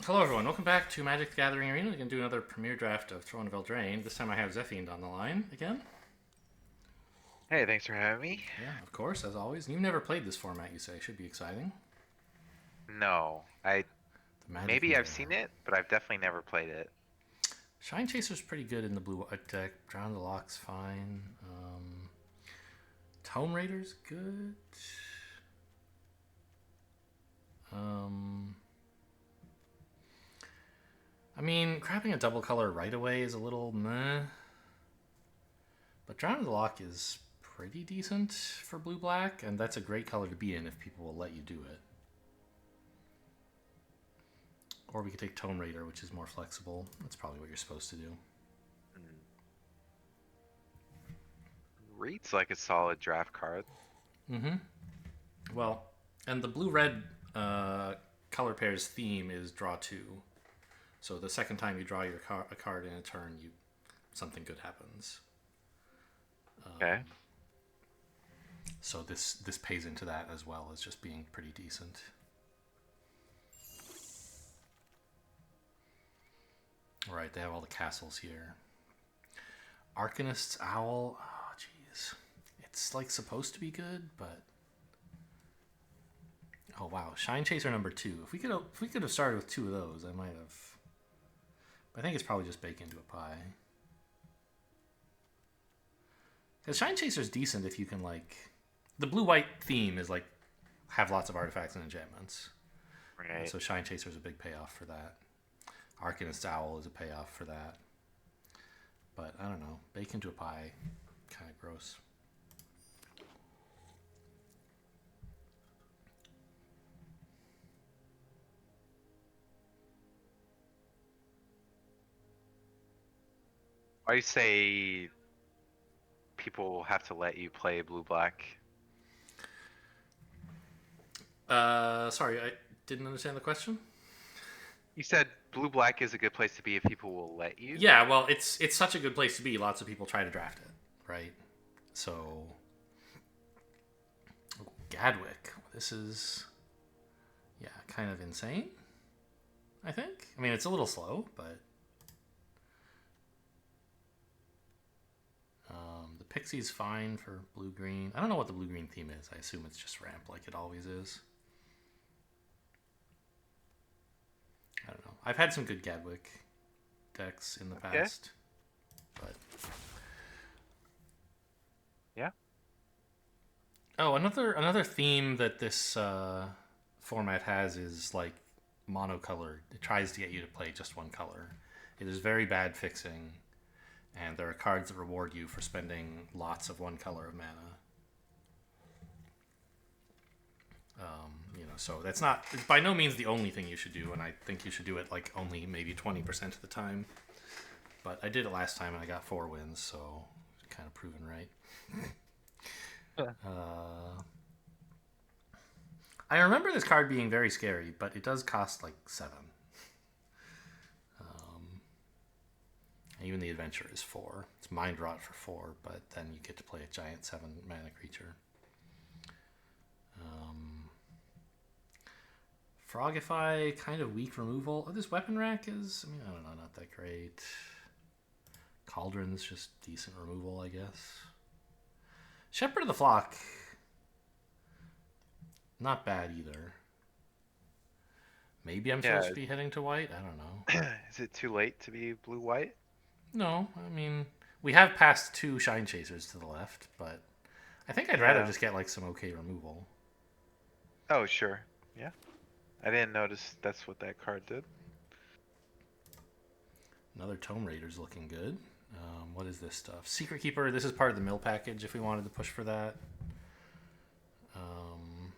Hello, everyone. Welcome back to Magic the Gathering Arena. We're going to do another premiere draft of Throne of Eldraine. This time I have Zephiend on the line again. Hey, thanks for having me. Yeah, of course, as always. You've never played this format, you say. Should be exciting. No, I The Magic maybe I've Mirror. seen it, but I've definitely never played it. Shine Chaser's pretty good in the blue white deck. Drown the Lock's fine. Tome Raider's good. Um, I mean, grabbing a double color right away is a little meh. But Drown the Lock is pretty decent for blue black, and that's a great color to be in if people will let you do it. Or we could take Tome Raider, which is more flexible. That's probably what you're supposed to do. Mm. Reads like a solid draft card. Mm-hmm. Well, and the blue-red color pair's theme is draw two. So the second time you draw a card in a turn, something good happens. Okay. So this pays into that as well as just being pretty decent. All right, they have all the castles here. Arcanist's Owl. Oh, jeez. It's like supposed to be good, but oh wow, Shine Chaser number 2. If we could have started with 2 of those, I might have. But I think it's probably just baked into a pie. Because Shine Chaser's decent if you can like the blue white theme is like have lots of artifacts and enchantments. And Right. so Shine Chaser is a big payoff for that. Arcanist Owl is a payoff for that. But I don't know, bake into a pie, kind of gross. I say people have to let you play blue black. Sorry, I didn't understand the question. You said blue black is a good place to be if people will let you. Yeah, well, it's such a good place to be. Lots of people try to draft it, right? So Gadwick, this is yeah, kind of insane. I think. I mean, it's a little slow, but the Pixie's fine for blue green. I don't know what the blue green theme is. I assume it's just ramp, like it always is. I don't know. I've had some good Gadwick decks in the Okay. past, but Yeah. oh, another theme that this format has is like monocolored. It tries to get you to play just one color. It is very bad fixing, and there are cards that reward you for spending lots of one color of mana. So that's not it's by no means the only thing you should do, and I think you should do it like only maybe 20% of the time. But I did it last time and I got 4 wins, so kind of proven right. Yeah. I remember this card being very scary, but it does cost like 7. Even the adventure is 4. It's mind rot for 4, but then you get to play a giant 7 mana creature. Frogify, kind of weak removal. Oh, this weapon rack is, I mean, I don't know, not that great. Cauldron's just decent removal, I guess. Shepherd of the Flock, not bad either. Maybe I'm supposed Yeah. to be heading to white. I don't know. Is it too late to be blue white? No, I mean we have passed 2 Shine Chasers to the left, but I think I'd rather Yeah. just get like some okay removal. Oh, sure. Yeah. I didn't notice that's what that card did. Another Tome Raider's looking good. What is this stuff? Secret Keeper. This is part of the mill package if we wanted to push for that. Um,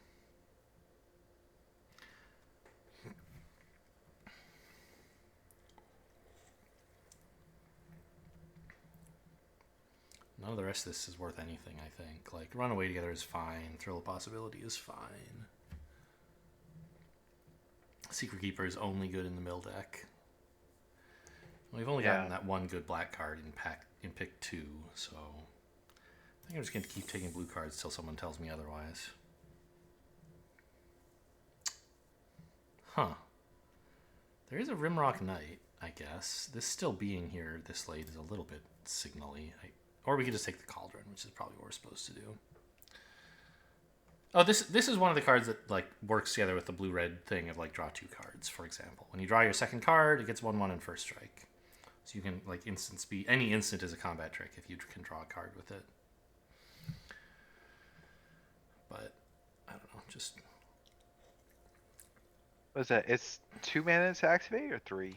None of the rest of this is worth anything, I think. Like, Run Away Together is fine. Thrill of Possibility is fine. Secret Keeper is only good in the mill deck. We've only Yeah. gotten that one good black card in pick 2, so I think I'm just going to keep taking blue cards till someone tells me otherwise. Huh. There is a Rimrock Knight, I guess. This still being here this late is a little bit signally. Or we could just take the Cauldron, which is probably what we're supposed to do. Oh, this is one of the cards that like works together with the blue-red thing of like draw 2 cards, for example. When you draw your second card, it gets 1/1 and first strike. So you can like instant speed. Any instant is a combat trick if you can draw a card with it. But I don't know, just What's that? It's 2 mana to activate or 3?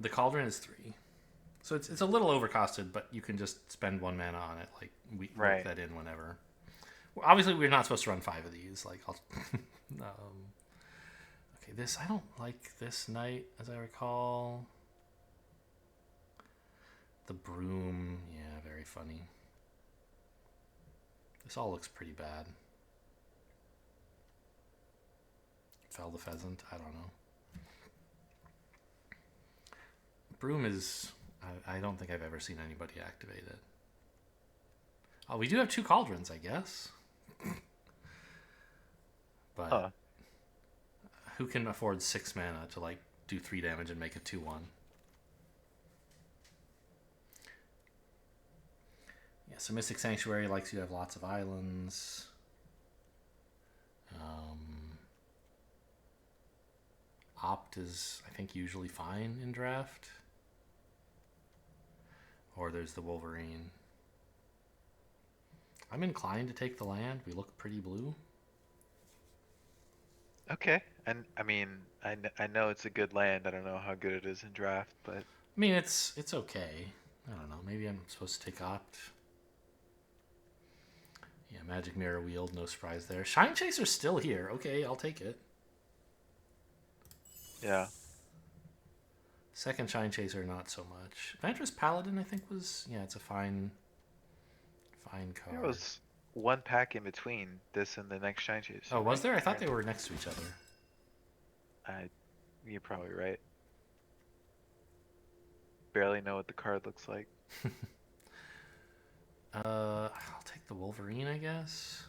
the Cauldron is 3. So it's a little overcosted, but you can just spend 1 mana on it. Like we work Right. that in whenever. Well, obviously, we're not supposed to run 5 of these. Like, okay, this I don't like this knight, as I recall. The broom, yeah, very funny. This all looks pretty bad. Fell the pheasant, I don't know. Broom is, I don't think I've ever seen anybody activate it. Oh, we do have 2 cauldrons, I guess. But Huh. who can afford 6 mana to like do 3 damage and make a 2/1? Yeah, so Mystic Sanctuary likes you to have lots of islands. Opt is, I think, usually fine in draft. Or there's the Wolverine. I'm inclined to take the land. We look pretty blue. Okay. And I mean, I know it's a good land. I don't know how good it is in draft, but I mean, it's okay. I don't know. Maybe I'm supposed to take Opt. Yeah, Magic Mirror Wield, no surprise there. Shine Chaser's still here. Okay, I'll take it. yeah. Second Shine Chaser, not so much. Vantress Paladin, I think, was... Yeah, it's a fine card. There was one pack in between this and the next Shine Chaser. Oh, was right? there? I thought they were next to each other. You're probably right. Barely know what the card looks like. I'll take the Wolverine, I guess.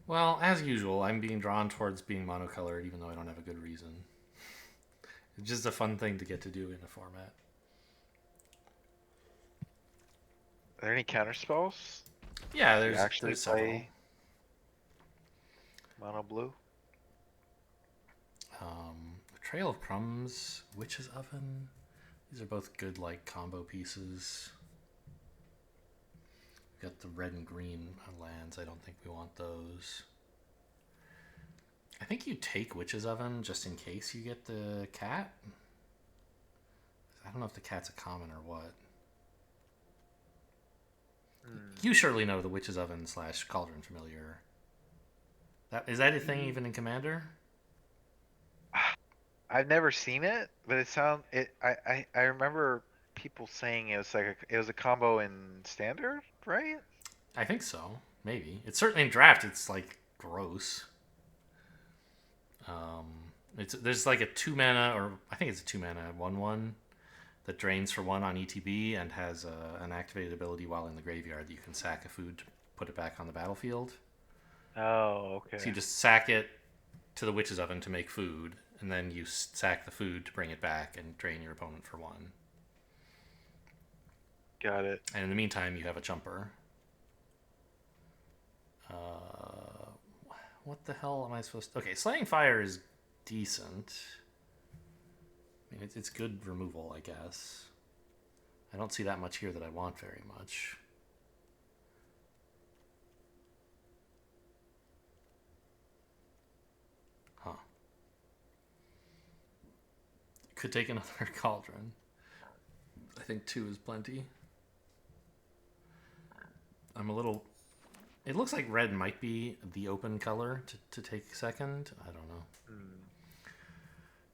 Well, as usual, I'm being drawn towards being monocolored, even though I don't have a good reason. It's just a fun thing to get to do in a format. Are there any counter spells? Yeah, You actually there's several. play mono blue? Trail of Crumbs, Witch's Oven. These are both good like combo pieces. We've got the red and green lands. I don't think we want those. I think you take Witch's Oven just in case you get the cat. I don't know if the cat's a common or what. You surely know the Witch's Oven / Cauldron Familiar. Is that a thing even in Commander? I've never seen it, but I remember people saying it was like it was a combo in standard, right? I think so. Maybe. It's certainly in draft. It's like gross. There's like a 2 mana, or I think it's a 2 mana 1/1 that drains for 1 on ETB and has an activated ability while in the graveyard that you can sack a food to put it back on the battlefield. Oh, okay. So you just sack it to the Witch's Oven to make food, and then you sack the food to bring it back and drain your opponent for 1. Got it. And in the meantime, you have a chumper. What the hell am I supposed to... Okay, Slaying Fire is decent. I mean, it's good removal, I guess. I don't see that much here that I want very much. Huh. Could take another Cauldron. I think 2 is plenty. I'm a little... It looks like red might be the open color to take second. I don't know.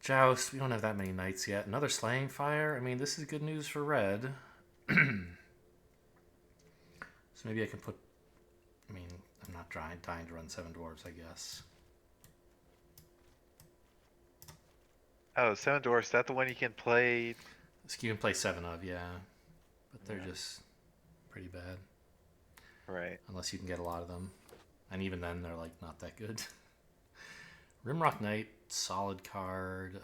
Joust, we don't have that many knights yet. Another Slaying Fire? I mean, this is good news for red. So maybe I can put... I mean, I'm not dying to run 7 dwarves, I guess. Oh, Seven Dwarfs, is that the one you can play You can play 7 of, yeah. But they're Yeah. just pretty bad. Right. Unless you can get a lot of them. And even then, they're like not that good. Rimrock Knight, solid card.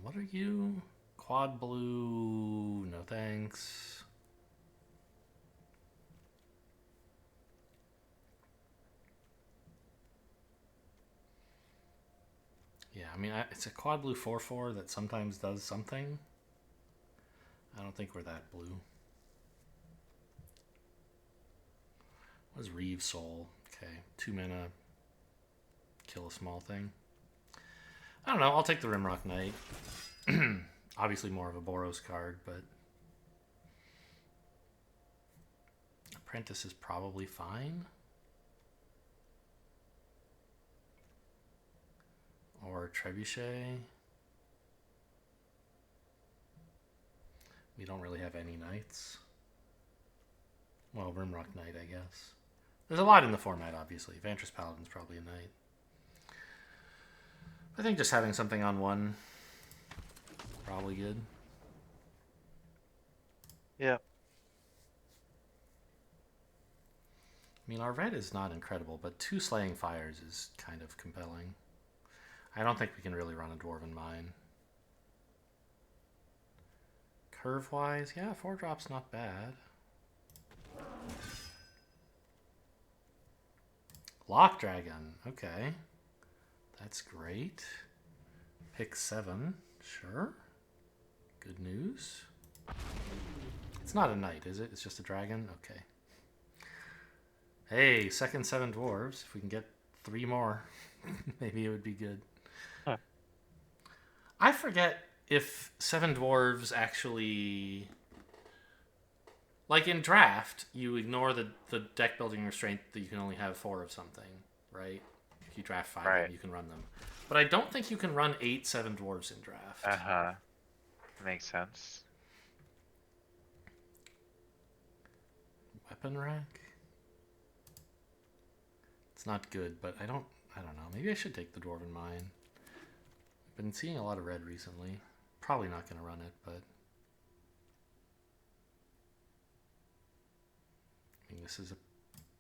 What are you? Quad blue, no thanks. Yeah, I mean, it's a quad blue 4/4 that sometimes does something. I don't think we're that blue. What is Reeve Soul? Okay, 2 mana, kill a small thing. I don't know, I'll take the Rimrock Knight. Obviously more of a Boros card, but Apprentice is probably fine. Or Trebuchet. We don't really have any knights. Well, Rimrock Knight, I guess. There's a lot in the format, obviously. Vantress Paladin's probably a knight. I think just having something on one, probably good. Yeah. I mean, our red is not incredible, but 2 Slaying Fires is kind of compelling. I don't think we can really run a Dwarven Mine. Curve-wise, yeah, 4-drop's not bad. Lock Dragon, okay. That's great. Pick 7, sure. Good news. It's not a knight, is it? It's just a dragon? Okay. Hey, second 7 dwarves. If we can get 3 more, maybe it would be good. Huh. I forget if 7 dwarves actually... Like in draft, you ignore the deck building restraint that you can only have 4 of something, right? If you draft 5 of Right. them, you can run them. But I don't think you can run 8 7 dwarves in draft. Uh-huh. Makes sense. Weapon rack? It's not good, but I don't know. Maybe I should take the Dwarven Mine. I've been seeing a lot of red recently. Probably not going to run it, but... I mean, this is a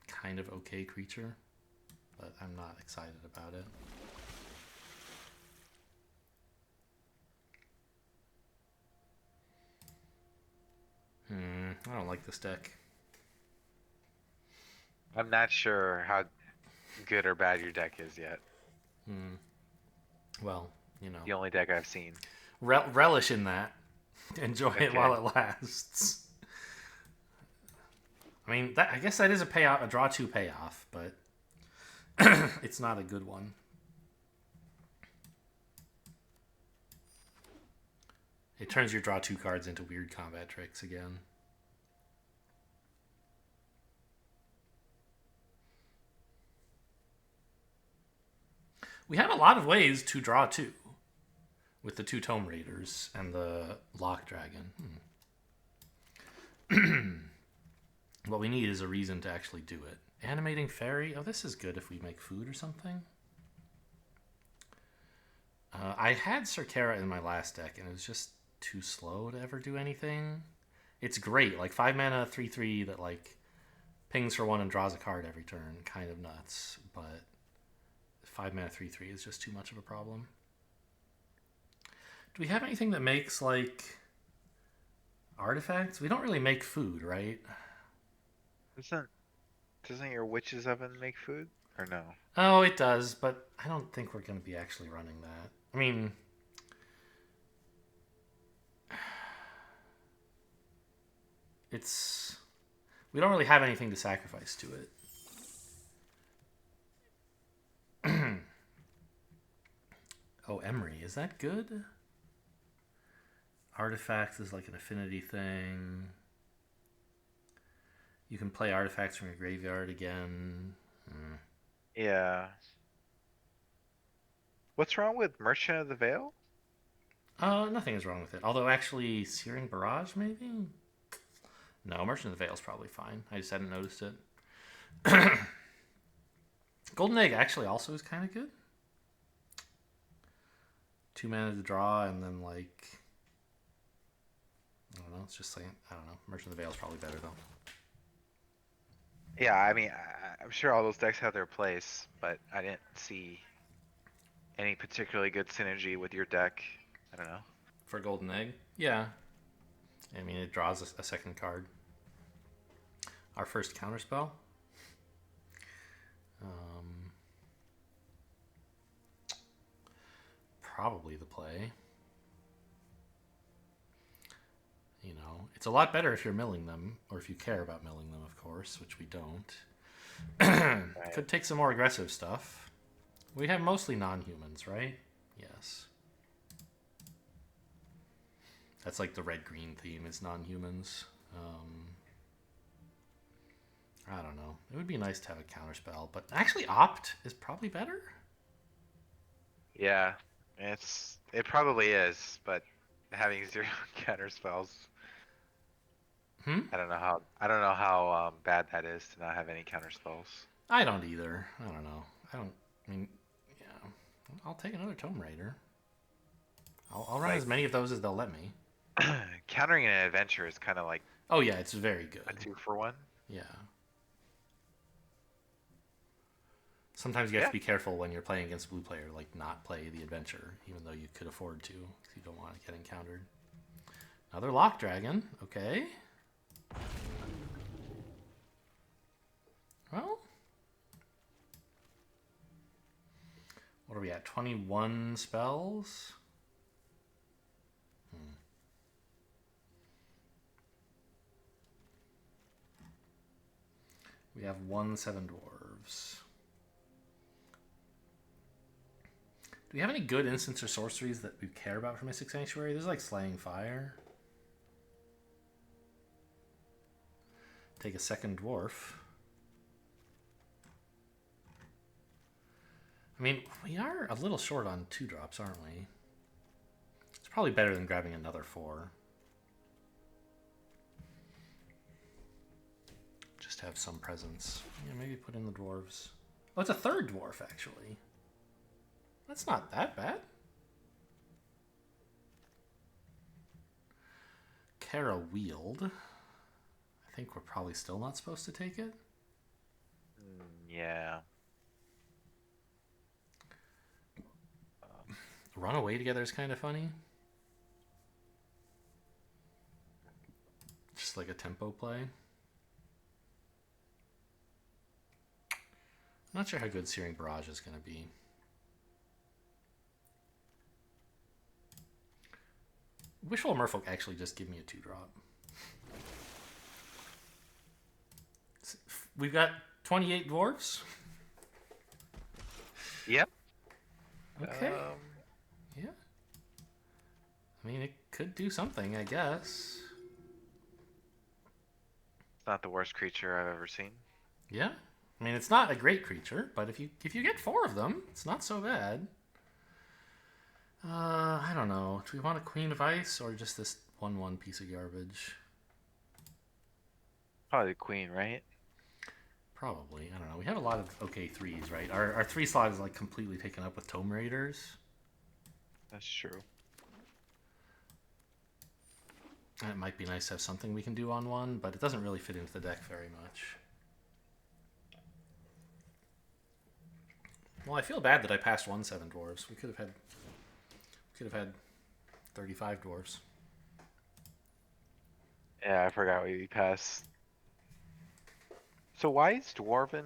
kind of okay creature, but I'm not excited about it. I don't like this deck. I'm not sure how good or bad your deck is yet. Well, you know. The only deck I've seen. Relish in that. Enjoy it Okay. while it lasts. I mean, I guess that is a payoff, a draw 2 payoff, but it's not a good one. It turns your draw 2 cards into weird combat tricks again. We have a lot of ways to draw 2 with the 2 Tome Raiders and the Lock Dragon. What we need is a reason to actually do it. Animating Fairy? Oh, this is good if we make food or something. I had Cerkera in my last deck, and it was just too slow to ever do anything. It's great. Like 5 mana, 3/3 that like pings for 1 and draws a card every turn. Kind of nuts, but 5 mana, 3/3 is just too much of a problem. Do we have anything that makes like artifacts? We don't really make food, right? Doesn't your witch's oven make food? Or no? Oh, it does, but I don't think we're going to be actually running that. I mean, we don't really have anything to sacrifice to it. Oh, Emery, is that good? Artifacts is like an affinity thing. You can play artifacts from your graveyard again. Yeah. What's wrong with Merchant of the Veil? Nothing is wrong with it. Although, actually, Searing Barrage, maybe? No, Merchant of the Veil is probably fine. I just hadn't noticed it. Golden Egg actually also is kind of good. 2 mana to draw, and then, like... I don't know. It's just like, I don't know. Merchant of the Veil is probably better though. Yeah, I mean, I'm sure all those decks have their place, but I didn't see any particularly good synergy with your deck. I don't know. For Golden Egg, yeah. I mean, it draws a second card. Our first counterspell. Um, Probably the play. You know, it's a lot better if you're milling them, or if you care about milling them, of course, which we don't. Right. Could take some more aggressive stuff. We have mostly non-humans, right? Yes. That's like the red-green theme is non-humans. I don't know. It would be nice to have a counterspell, but actually Opt is probably better. Yeah, it probably is, but having zero counter spells, Hmm? I don't know how bad that is to not have any counter spells. I don't either. I don't know. I don't. I mean, yeah. I'll take another Tome Raider. I'll run Like as many of those as they'll let me. countering an adventure is kind of like Oh yeah, it's very a good. 2-for-1. Yeah. Sometimes you have Yeah, to be careful when you're playing against a blue player, like not play the adventure, even though you could afford to, because you don't want to get encountered. Another Lock Dragon. Okay. Well, what are we at? 21 spells? We have 1 7 dwarves. Do we have any good instants or sorceries that we care about for Mystic Sanctuary? There's like Slaying Fire. Take a second dwarf. I mean, we are a little short on 2-drops, aren't we? It's probably better than grabbing another 4. Just have some presence. Yeah, maybe put in the dwarves. Oh, it's a third dwarf, actually. That's not that bad. Kara Wield. I think we're probably still not supposed to take it. yeah. Run away together is kind of funny. Just like a tempo play. I'm not sure how good Searing Barrage is going to be. Wishful Merfolk actually just give me a 2-drop. We've got 28 dwarves. Yep. Okay. Yeah. I mean, it could do something, I guess. It's not the worst creature I've ever seen. Yeah. I mean, it's not a great creature, but if you get 4 of them, it's not so bad. I don't know. Do we want a Queen of Ice or just this 1/1 piece of garbage? Probably the queen, right? Probably. I don't know. We have a lot of okay 3s, right? Our 3 slot is like completely taken up with Tome Raiders. That's true. And it might be nice to have something we can do on 1, but it doesn't really fit into the deck very much. Well, I feel bad that I passed 1 7 dwarves. We could have had 35 dwarves. Yeah, I forgot we passed. So why is Dwarven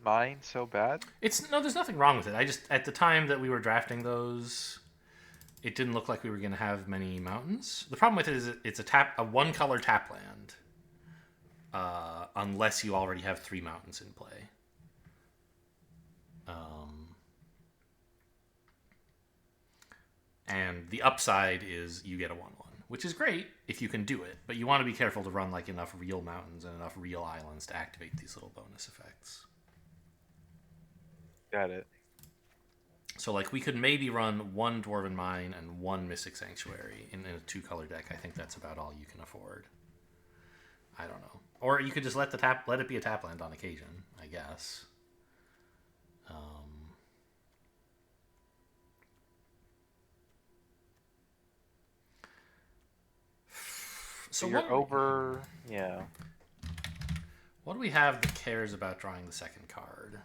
Mine so bad? There's nothing wrong with it. I just at the time that we were drafting those, it didn't look like we were going to have many mountains. The problem with it is it's a 1-color tap land, unless you already have 3 mountains in play. And the upside is you get a 1/1, which is great if you can do it, but you want to be careful to run like enough real mountains and enough real islands to activate these little bonus effects. Got it. So like we could maybe run 1 Dwarven Mine and 1 Mystic Sanctuary in a 2-color deck. I think that's about all you can afford. I don't know. Or you could just let it be a tap land on occasion, I guess. So But you're over. Yeah. what do we have that cares about drawing the second card?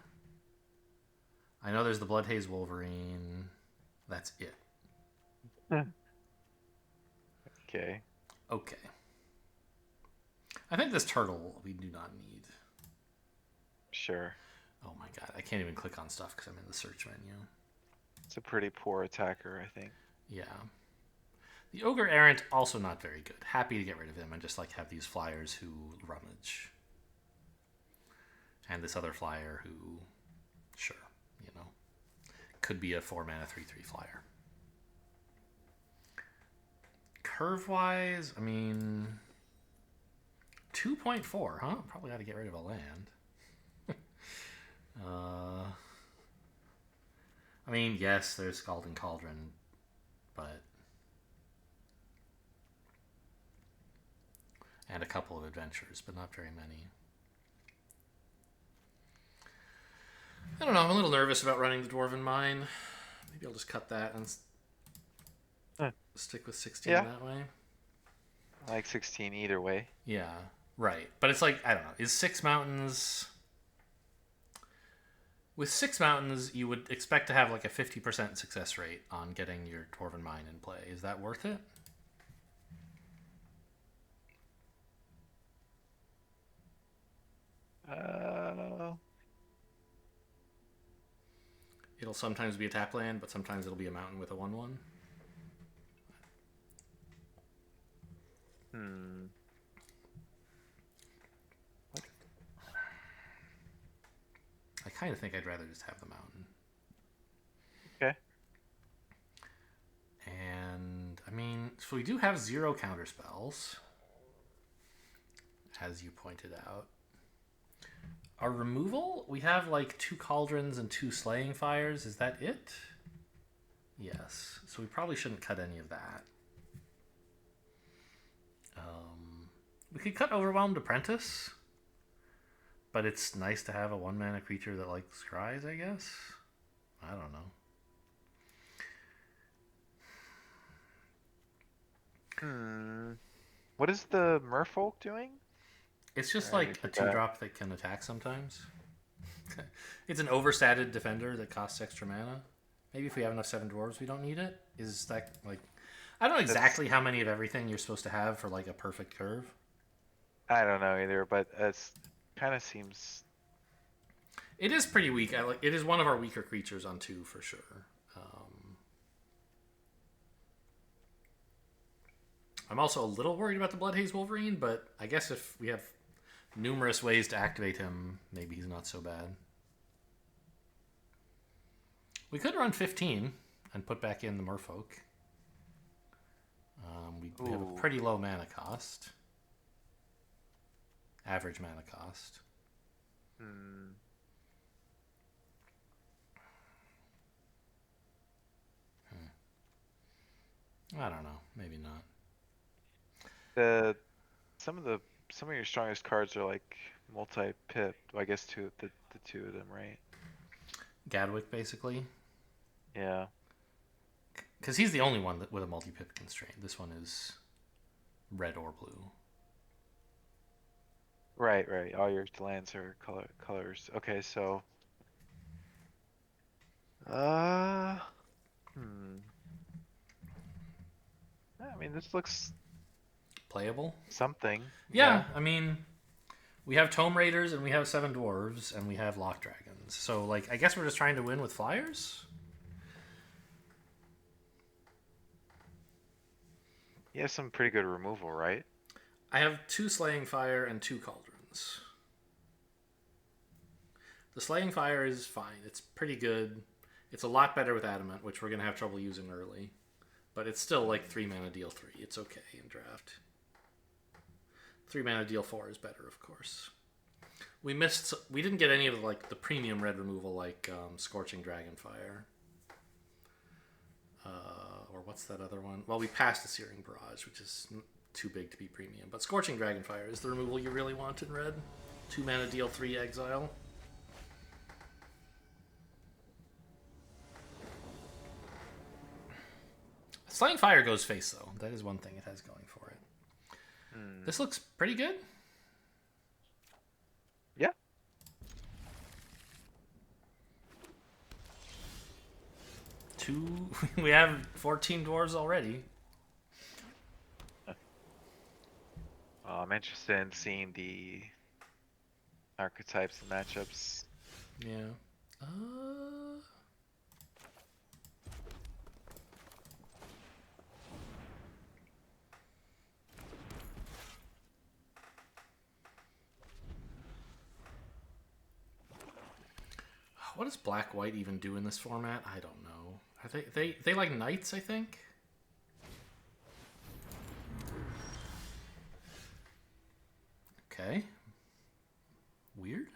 I know there's the Bloodhaze Wolverine. That's it. Okay. Okay. I think this turtle we do not need. Sure. Oh my god, I can't even click on stuff because I'm in the search menu. It's a pretty poor attacker, I think. Yeah. The Ogre Errant, also not very good. Happy to get rid of him and just like have these flyers who rummage. And this other flyer who, sure, you know, could be a 4-mana 3/3 flyer. Curve-wise, I mean, 2.4, huh? Probably got to get rid of a land. I mean, yes, there's Scalding Cauldron, but... And a couple of adventures, but not very many. I don't know, I'm a little nervous about running the Dwarven Mine. Maybe I'll just cut that and stick with 16 that way. I like 16 either way. Yeah, right. But it's like, I don't know, is 6 mountains... With 6 mountains, you would expect to have like a 50% success rate on getting your Dwarven Mine in play. Is that worth it? It'll sometimes be a tap land, but sometimes it'll be a mountain with a 1/1. I kind of think I'd rather just have the mountain. Okay. And, I mean, so we do have 0 counter spells, as you pointed out. Our removal, we have like 2 cauldrons and 2 slaying fires. Is that it? Yes. So we probably shouldn't cut any of that. We could cut Overwhelmed Apprentice, but it's nice to have a 1-mana creature that like scries, I guess. I don't know. What is the Merfolk doing? It's just like a 2-drop that can attack sometimes. It's an overstatted defender that costs extra mana. Maybe if we have enough 7 dwarves, we don't need it. Is that like... I don't know exactly how many of everything you're supposed to have for like a perfect curve. I don't know either, but it's kind of seems... It is pretty weak. It is one of our weaker creatures on 2 for sure. I'm also a little worried about the Bloodhaze Wolverine, but I guess if we have numerous ways to activate him, maybe he's not so bad. We could run 15 and put back in the Merfolk. We have a pretty low mana cost. Average mana cost. I don't know. Maybe not. Some of your strongest cards are like multi-pip. I guess the 2 of them, right? Gadwick, basically. Yeah. Because he's the only one with a multi-pip constraint. This one is red or blue. Right. All your lands are colors. Okay, so... I mean, this looks... Playable? something. Yeah, I mean... We have Tome Raiders, and we have 7 Dwarves, and we have Lock Dragons. So, like, I guess we're just trying to win with flyers? You have some pretty good removal, right? I have 2 Slaying Fire and 2 Cauldrons. The Slaying Fire is fine. It's pretty good. It's a lot better with Adamant, which we're going to have trouble using early. But it's still like 3 mana deal 3. It's okay in draft. 3 mana deal 4 is better, of course. We didn't get any of like the premium red removal like Scorching Dragonfire. Or what's that other one? Well, we passed the Searing Barrage, which is too big to be premium. But Scorching Dragonfire is the removal you really want in red. 2 mana deal 3 exile. Slaying Fire goes face, though. That is one thing it has going for it. Hmm. This looks pretty good. Yeah. We have 14 dwarves already. I'm interested in seeing the archetypes and matchups. Yeah. What does black white even do in this format? I don't know. Are they like knights, I think? Okay. Weird.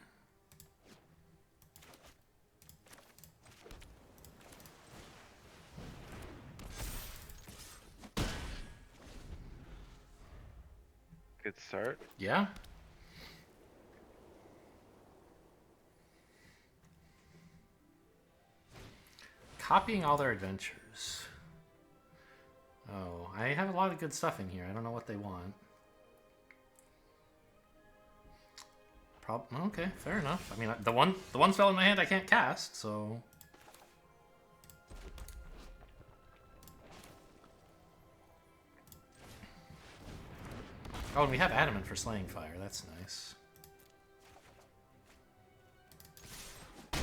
Good start. Yeah. Copying all their adventures. Oh, I have a lot of good stuff in here. I don't know what they want. Okay, fair enough. I mean, the one spell in my hand I can't cast, so. Oh, and we have adamant for slaying fire. That's nice. I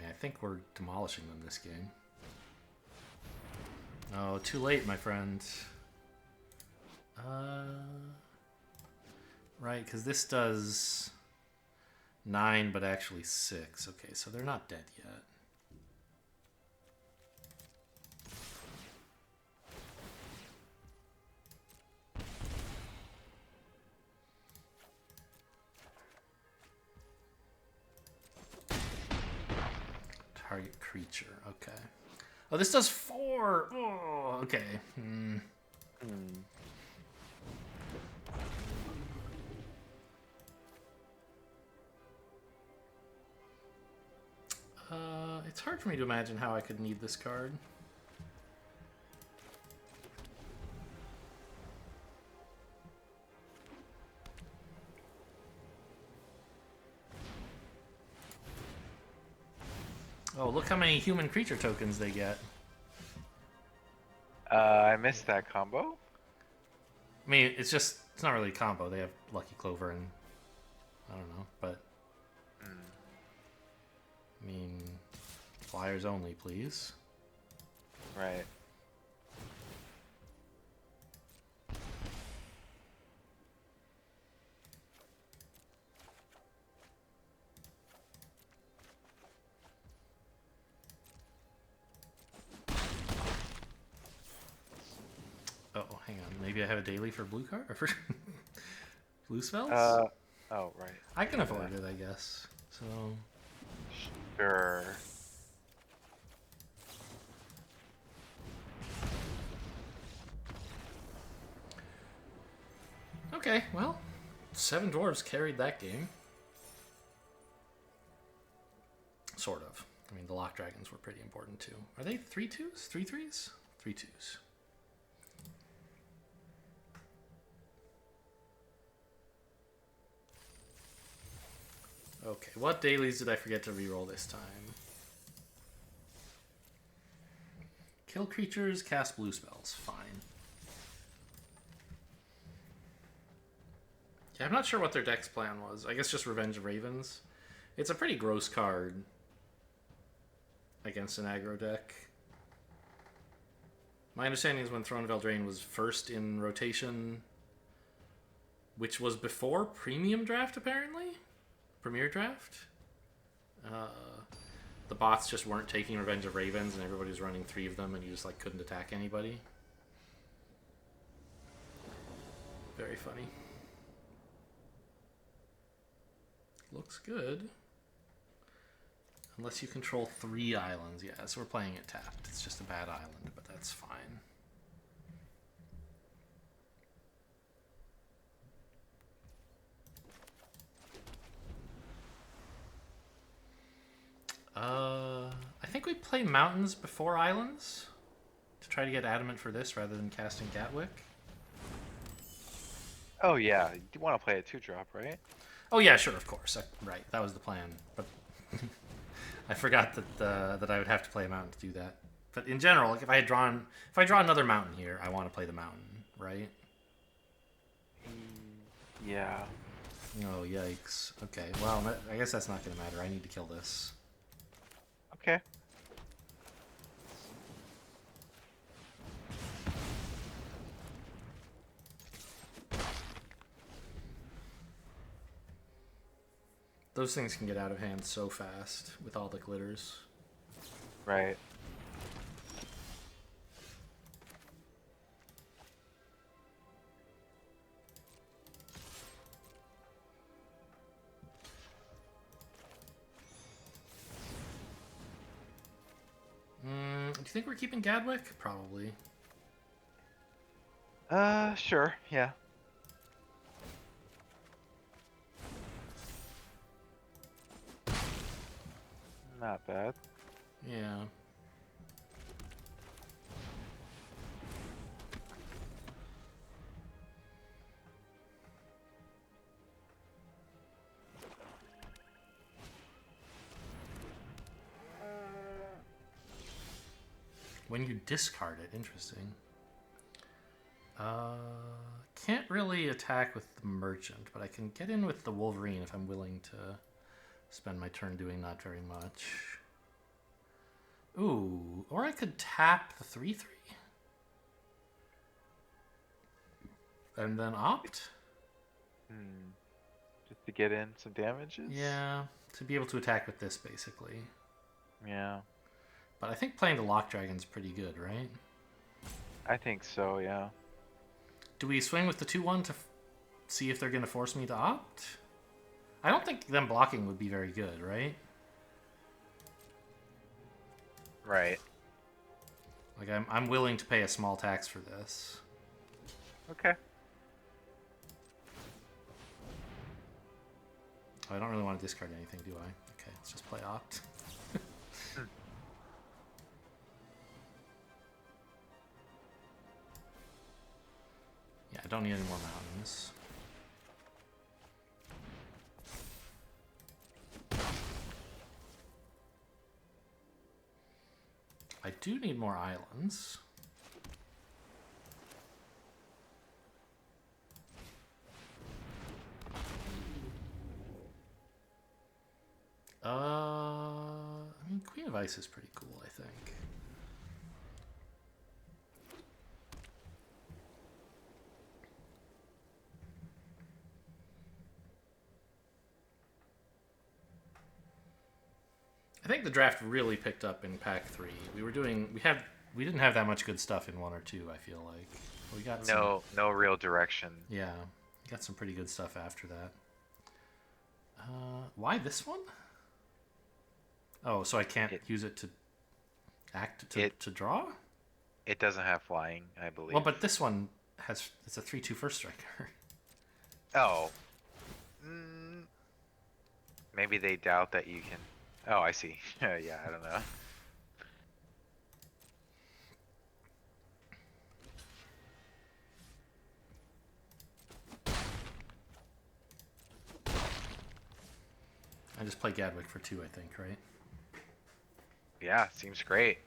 mean, I think we're demolishing them this game. Oh, too late, my friend. Right, because this does 9, but actually 6. Okay, so they're not dead yet. Target creature. Okay. Oh, this does 4. Oh, okay. Hmm. It's hard for me to imagine how I could need this card. Oh, look how many human creature tokens they get. I missed that combo. I mean, it's not really a combo. They have Lucky Clover and I don't know, but I mean, flyers only, please. Right. Oh, hang on. Maybe I have a daily for blue card or for blue spells. Oh, right. I can afford it, I guess. So Sure. okay, well, 7 dwarves carried that game. Sort of. I mean, the lock dragons were pretty important too. Are they 3/2s? 3/3s? 3/2s. Okay, what dailies did I forget to reroll this time? Kill creatures, cast blue spells. Fine. Yeah, I'm not sure what their deck's plan was. I guess just Revenge of Ravens. It's a pretty gross card against an aggro deck. My understanding is when Throne of Eldraine was first in rotation, which was before Premium Draft, apparently? Premier Draft? The bots just weren't taking Revenge of Ravens, and everybody was running 3 of them, and you just like couldn't attack anybody. Very funny. Looks good. Unless you control 3 islands. Yeah, so we're playing it tapped. It's just a bad island, but that's fine. I think think we play mountains before islands to try to get adamant for this rather than casting Gatwick. Oh yeah, you want to play a 2-drop, right? Oh yeah, sure, of course. Right, that was the plan. But I forgot that I would have to play a mountain to do that. But in general, like if I draw another mountain here, I want to play the mountain, right? Yeah. Oh yikes. Okay, well I guess that's not gonna matter. I need to kill this. Okay. Those things can get out of hand so fast with all the glitters. Right. Do you think we're keeping Gadwick? Probably. Sure. Yeah. Not bad. Yeah. When you discard it, interesting. Can't really attack with the merchant, but I can get in with the Wolverine if I'm willing to spend my turn doing not very much. Ooh, or I could tap the 3/3 and then opt. Just to get in some damages. Yeah, to be able to attack with this basically. Yeah. But I think playing the Lock Dragon's pretty good, right? I think so. Yeah. Do we swing with the 2/1 to see if they're going to force me to opt? I don't think them blocking would be very good, right? Right. Like I'm willing to pay a small tax for this. Okay. Oh, I don't really want to discard anything, do I? Okay, let's just play opt. Yeah, I don't need any more mountains. I do need more islands. I mean, Queen of Ice is pretty cool, I think. I think the draft really picked up in pack 3. We didn't have that much good stuff in 1 or 2, I feel like. We got No real direction. Yeah, got some pretty good stuff after that. Why this one? Oh, so I can't use it to act to draw? It doesn't have flying, I believe. Well, but this one it's a 3/2 first striker. Oh. Maybe they doubt that you can. Oh, I see. Yeah, I don't know. I just play Gadwick for 2, I think, right? Yeah, seems great.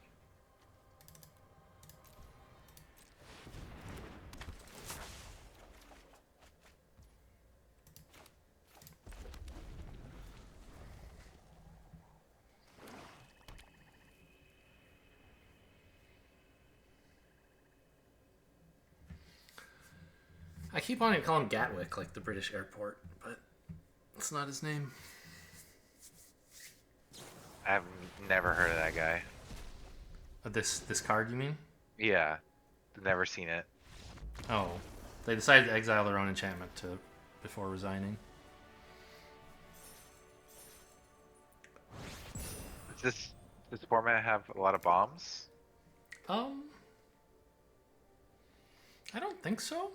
I keep wanting to call him Gatwick, like the British airport, but it's not his name. I've never heard of that guy. This card, you mean? Yeah, never seen it. Oh, they decided to exile their own enchantment before resigning. Does this format have a lot of bombs? I don't think so.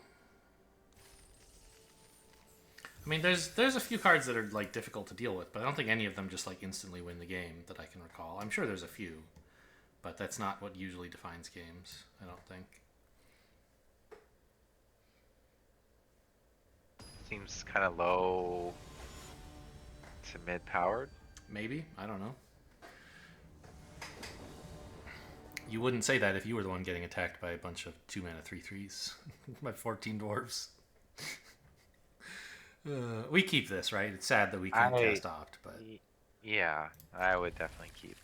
I mean, there's a few cards that are like difficult to deal with, but I don't think any of them just like instantly win the game that I can recall. I'm sure there's a few. but that's not what usually defines games, I don't think. Seems kind of low to mid-powered. Maybe, I don't know. You wouldn't say that if you were the one getting attacked by a bunch of 2-mana 3/3s by 14 dwarves. We keep this, right? It's sad that we can't cast Opt, but Yeah, I would definitely keep.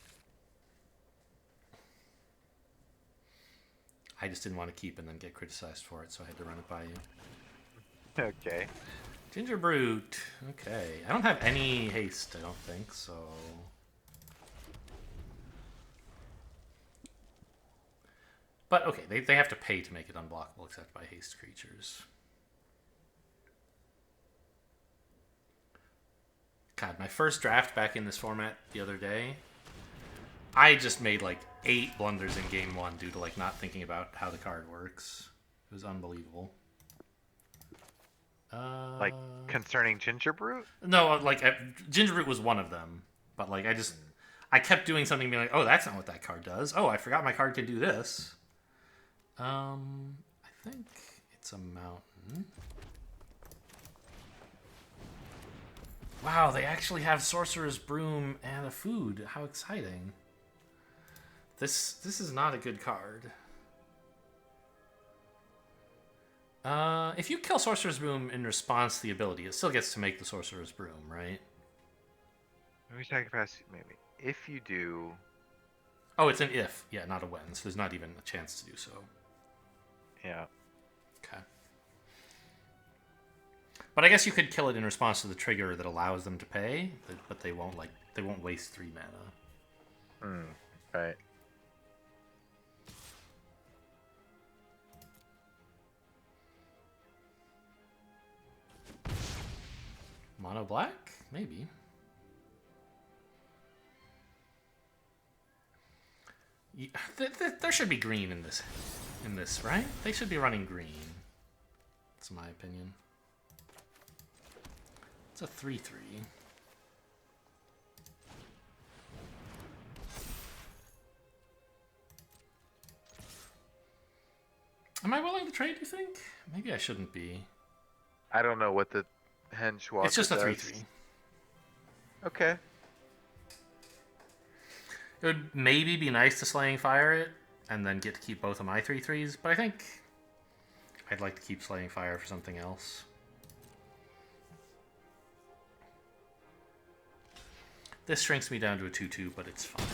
I just didn't want to keep and then get criticized for it, so I had to run it by you. Okay. Ginger Brute. Okay. I don't have any haste, I don't think, so... But, okay, they have to pay to make it unblockable except by haste creatures. God, my first draft back in this format the other day, I just made like 8 blunders in game 1 due to like not thinking about how the card works. It was unbelievable. Like concerning Ginger Brute? No, like Ginger Root was one of them, but like I kept doing something, being like, oh, that's not what that card does. Oh, I forgot my card could do this. I think it's a mountain. Wow, they actually have Sorcerer's Broom and a food. How exciting. This is not a good card. If you kill Sorcerer's Broom in response to the ability, it still gets to make the Sorcerer's Broom, right? Maybe sacrifice. Maybe if you do. Oh, it's an if. Yeah, not a when. So there's not even a chance to do so. Yeah. Okay. But I guess you could kill it in response to the trigger that allows them to pay, but they won't waste 3 mana. Right. Mono black? Maybe. There should be green in this, right? They should be running green. That's my opinion. It's a 3/3. Am I willing to trade, you think? Maybe I shouldn't be. I don't know what the Henge Walker It's just a does. 3/3. Okay. It would maybe be nice to Slaying Fire it, and then get to keep both of my 3/3s, but I think I'd like to keep Slaying Fire for something else. This shrinks me down to a 2/2, but it's fine.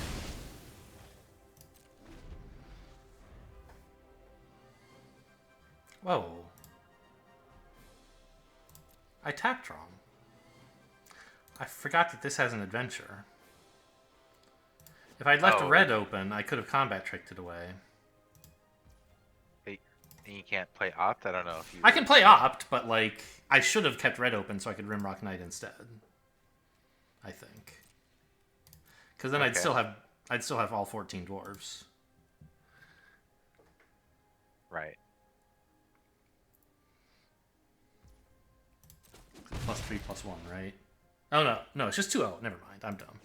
Whoa. I tapped wrong. I forgot that this has an adventure. If I'd left red open, I could have combat tricked it away. And you can't play Opt? I don't know if you... I can play Opt, but like I should have kept red open so I could Rimrock Knight instead. I think. Because then I'd still have all 14 dwarves. Right. +3/+1, right? Oh no, it's just 2/0. Never mind, I'm dumb.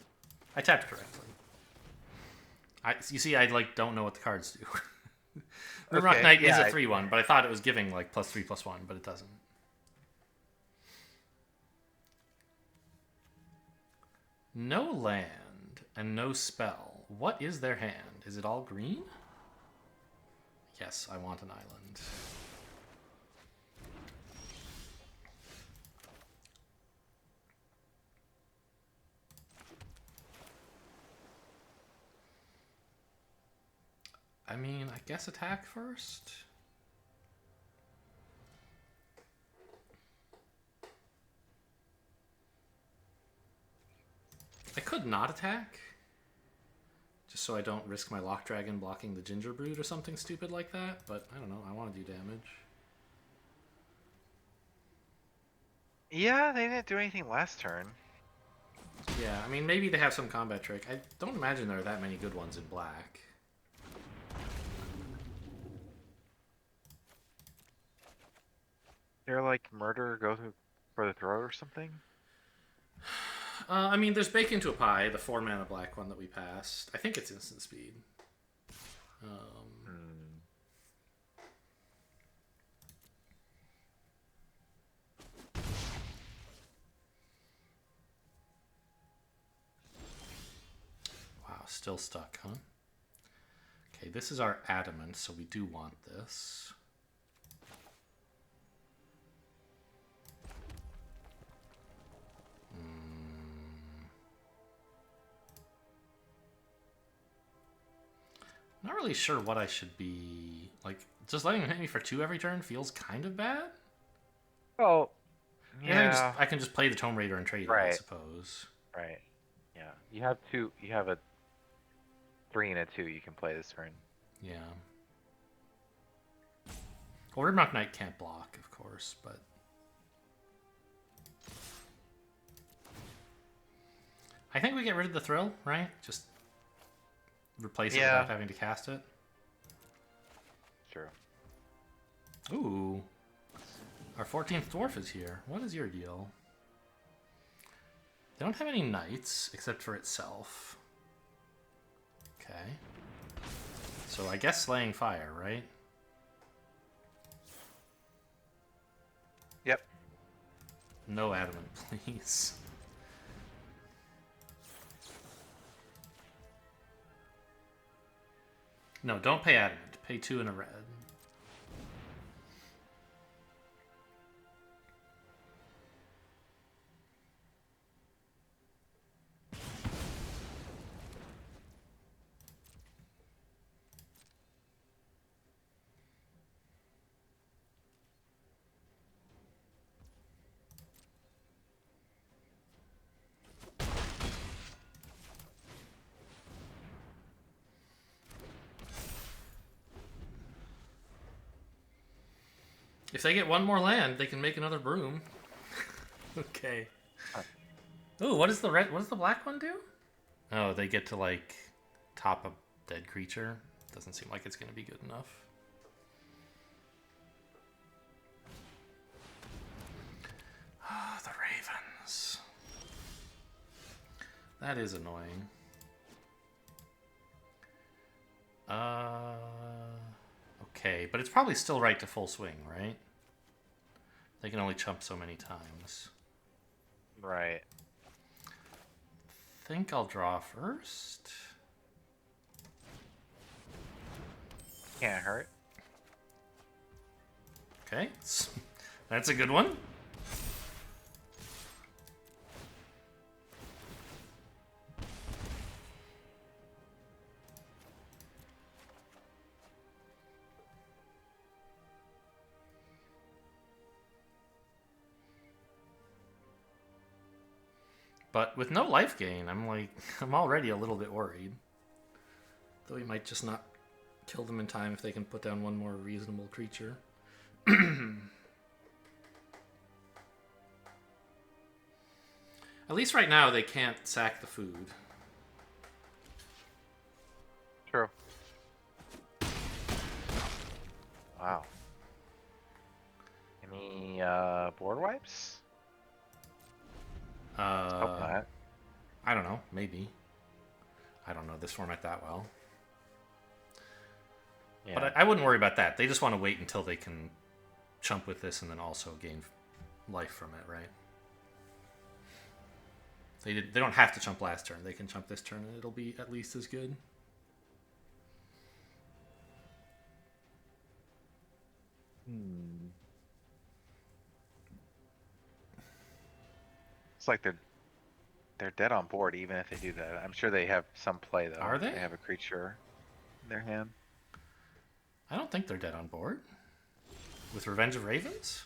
I tapped correctly. You see, I like don't know what the cards do. Rimrock Knight is a 3/1, but I thought it was giving like +3/+1, but it doesn't. No land and no spell. What is their hand? Is it all green? Yes, I want an island. I mean, I guess attack first. I could not attack. Just so I don't risk my Lock Dragon blocking the Ginger Brood or something stupid like that. But I don't know, I want to do damage. Yeah, they didn't do anything last turn. Yeah, I mean, maybe they have some combat trick. I don't imagine there are that many good ones in black. They're like murder, go for the throat or something? I mean, there's Bake Into a Pie, the 4-mana black one that we passed. I think it's instant speed. Hmm. Wow, still stuck, huh? Okay, this is our adamant, so we do want this. Not really sure what I should be like. Just letting him hit me for 2 every turn feels kind of bad. Oh, I guess yeah. I can just play the Tome Raider and trade it, I Right. suppose. Right. Yeah. You have two. You have a 3 and a 2. You can play this turn. Yeah. Well, Rimrock Knight can't block, of course, but I think we get rid of the thrill, right? Just replace it Yeah. without having to cast it. True. Ooh. Our 14th dwarf is here. What is your deal? They don't have any knights except for itself. Okay. So I guess slaying fire, right? Yep. No adamant, please. No, don't pay adamant. Pay 2 in a red. If they get one more land, they can make another broom. Okay. Huh. Ooh, what is the red? What does the black one do? Oh, they get to like top a dead creature. Doesn't seem like it's going to be good enough. Ah, the Ravens. That is annoying. Okay, but it's probably still right to full swing, right? They can only chump so many times. Right. Think I'll draw first. Can't hurt. Okay, that's a good one. But with no life gain, I'm already a little bit worried. Though he might just not kill them in time if they can put down one more reasonable creature. At least right now they can't sack the food. True. Wow. Any board wipes? Hope not. I don't know. Maybe. I don't know this format that well. Yeah. But I wouldn't worry about that. They just want to wait until they can chump with this and then also gain life from it, right? They don't have to chump last turn. They can chump this turn and it'll be at least as good. It's like they're dead on board even if they do that. I'm sure they have some play though. Are they? They have a creature in their hand. I don't think they're dead on board. With Revenge of Ravens?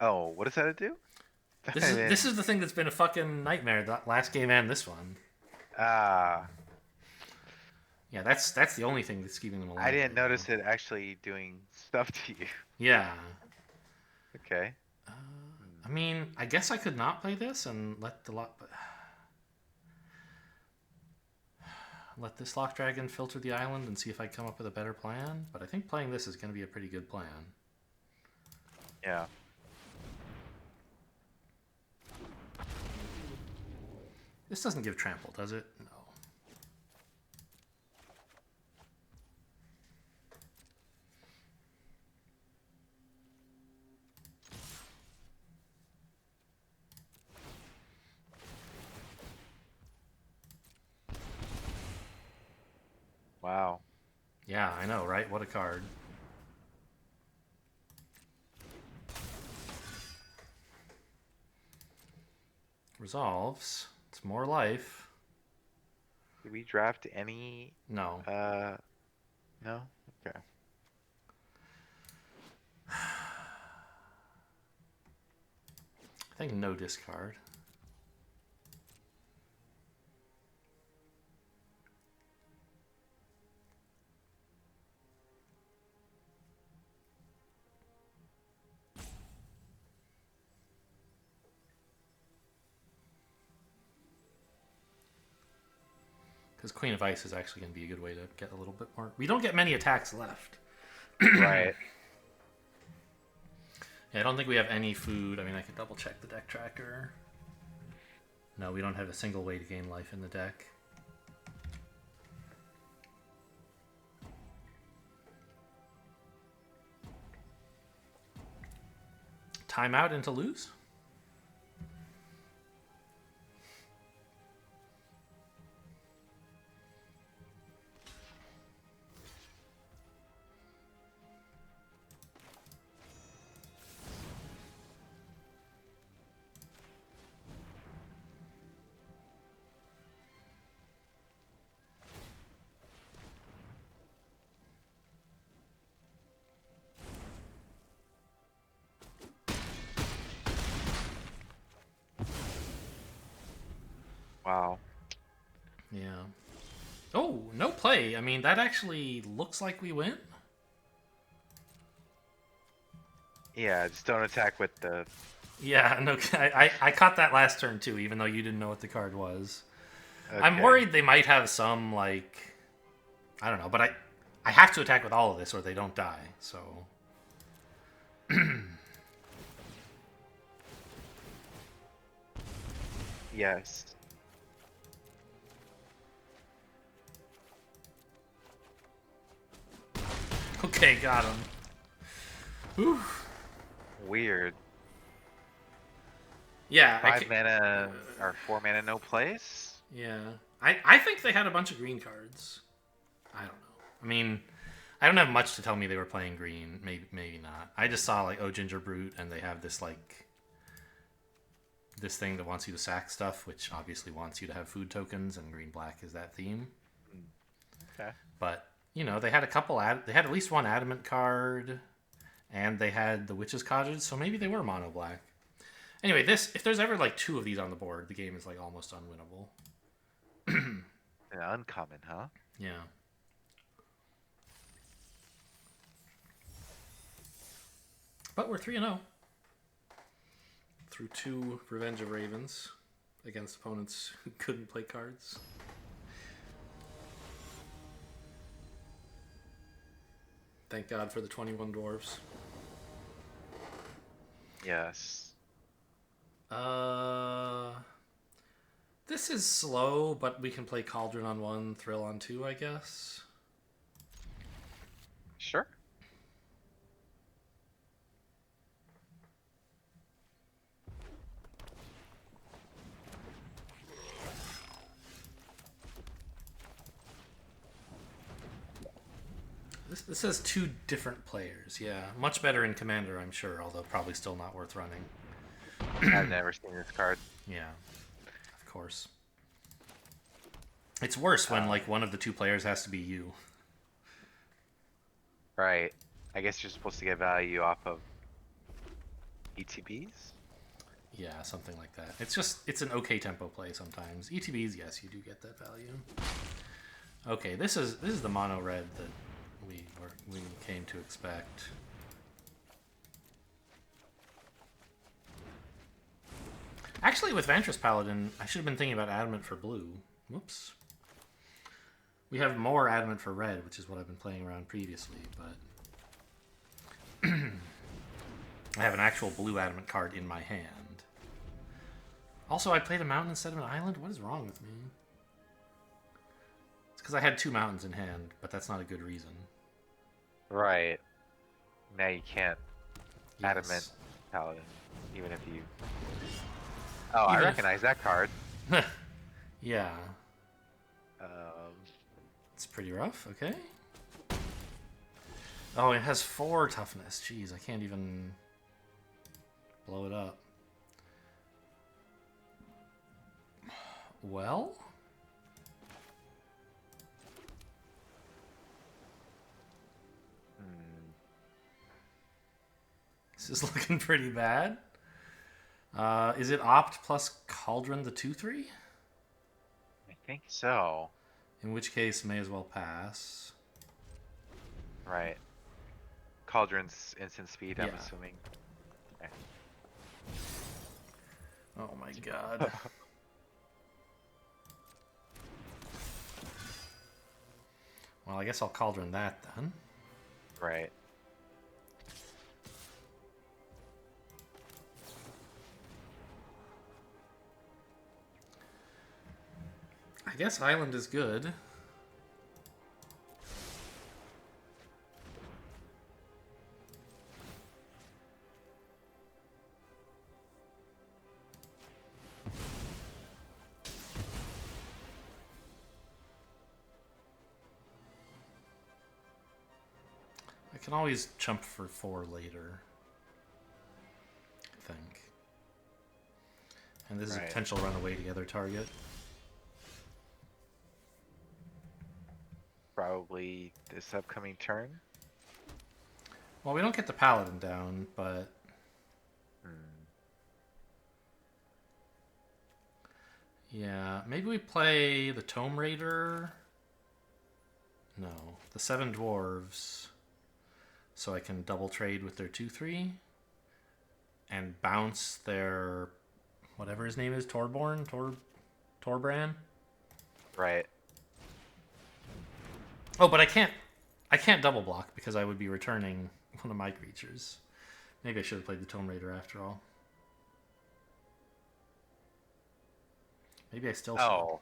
Oh, what does that do? This is the thing that's been a fucking nightmare, that last game and this one. Ah, Yeah, that's the only thing that's keeping them alive. I didn't right notice now. it actually doing stuff to you. Yeah. Okay. I mean, I guess I could not play this and let the let this Lock Dragon filter the island and see if I come up with a better plan. But I think playing this is going to be a pretty good plan. Yeah. This doesn't give trample, does it? No. Wow. Yeah, I know, right? What a card. Resolves. It's more life. Did we draft any? No. Uh, no. Okay. I think no discard. Because Queen of Ice is actually going to be a good way to get a little bit more. We don't get many attacks left. Right. Yeah, I don't think we have any food. I mean, I could double check the deck tracker. No, we don't have a single way to gain life in the deck. Timeout into lose? Wow. Yeah. Oh, no play. I mean, that actually looks like we win. Yeah, just don't attack with the. Yeah, no, I caught that last turn too, even though you didn't know what the card was. I'm Okay. worried they might have some, like, I don't know, but I have to attack with all of this or they don't die, so. Yes. Okay, got him. Whew. Weird. Yeah, 5 mana or 4 mana, no place. yeah. I think they had a bunch of green cards. I don't know. I mean, I don't have much to tell me they were playing green. Maybe not. I just saw like, oh, Ginger Brute, and they have this like this thing that wants you to sack stuff, which obviously wants you to have food tokens, and green black is that theme. Okay. But you know, they had a couple. They had at least one adamant card, and they had the Witch's Cottage, so maybe they were mono black. Anyway, if there's ever like 2 of these on the board, the game is like almost unwinnable. An uncommon, huh? Yeah. But we're 3-0 through 2 Revenge of Ravens against opponents who couldn't play cards. Thank God for the 21 dwarves. Yes. This is slow, but we can play Cauldron on 1, Thrill on 2, I guess. Sure. This has 2 different players, yeah. Much better in Commander, I'm sure, although probably still not worth running. I've never seen this card. Yeah, of course. It's worse when like one of the 2 players has to be you. Right. I guess you're supposed to get value off of ETBs? Yeah, something like that. It's an okay tempo play sometimes. ETBs, yes, you do get that value. Okay, this is the mono red that we came to expect. Actually, with Vantress Paladin, I should have been thinking about Adamant for blue. Whoops. We have more Adamant for red, which is what I've been playing around previously, but I have an actual blue Adamant card in my hand. Also, I played a mountain instead of an island? What is wrong with me? It's because I had 2 mountains in hand, but that's not a good reason. Right. Now you can't Yes. Adamant Paladin, even if you. Oh, I recognize that card. Yeah. Um, It's pretty rough. Okay. Oh, it has 4 toughness. Jeez, I can't even blow it up. Well, this is looking pretty bad. Is it Opt plus Cauldron the 2/3? I think so. In which case, may as well pass. Right. Cauldron's instant speed, I'm Yeah. assuming. Okay. Oh my god. Well, I guess I'll Cauldron that then. Right. I guess Island is good. I can always chump for 4 later, I think. And this is a Right. potential runaway together target. Probably this upcoming turn. Well, we don't get the Paladin down, but yeah, maybe we play the Tome Raider. No, the 7 dwarves, so I can double trade with their 2/3 and bounce their whatever his name is, Torbran. Right. Oh, but I can't double block because I would be returning one of my creatures. Maybe I should have played the Tome Raider after all. Maybe I still should. Oh.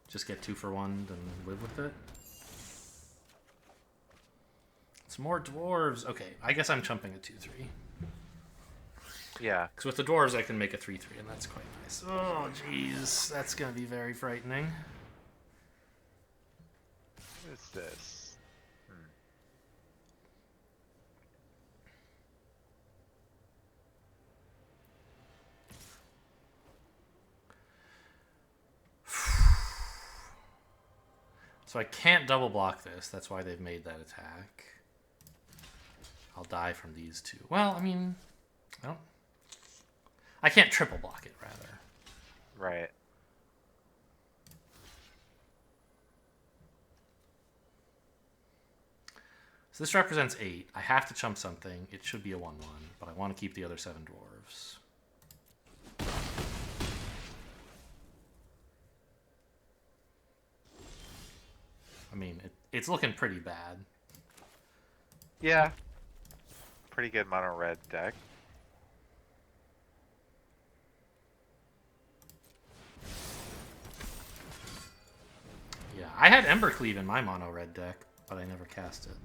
Just get 2 for 1 and live with it. It's more dwarves. Okay, I guess I'm chumping a 2/3. Yeah. Because with the dwarves I can make a 3/3, and that's quite nice. Oh, jeez, that's gonna be very frightening. What is this? So I can't double block this. That's why they've made that attack. I'll die from these 2. Well, I mean, I can't triple block it, rather. Right. So this represents 8. I have to chump something. It should be a 1/1, but I want to keep the other 7 dwarves. I mean, it's looking pretty bad. Yeah. Pretty good mono red deck. Yeah, I had Embercleave in my mono red deck, but I never cast it.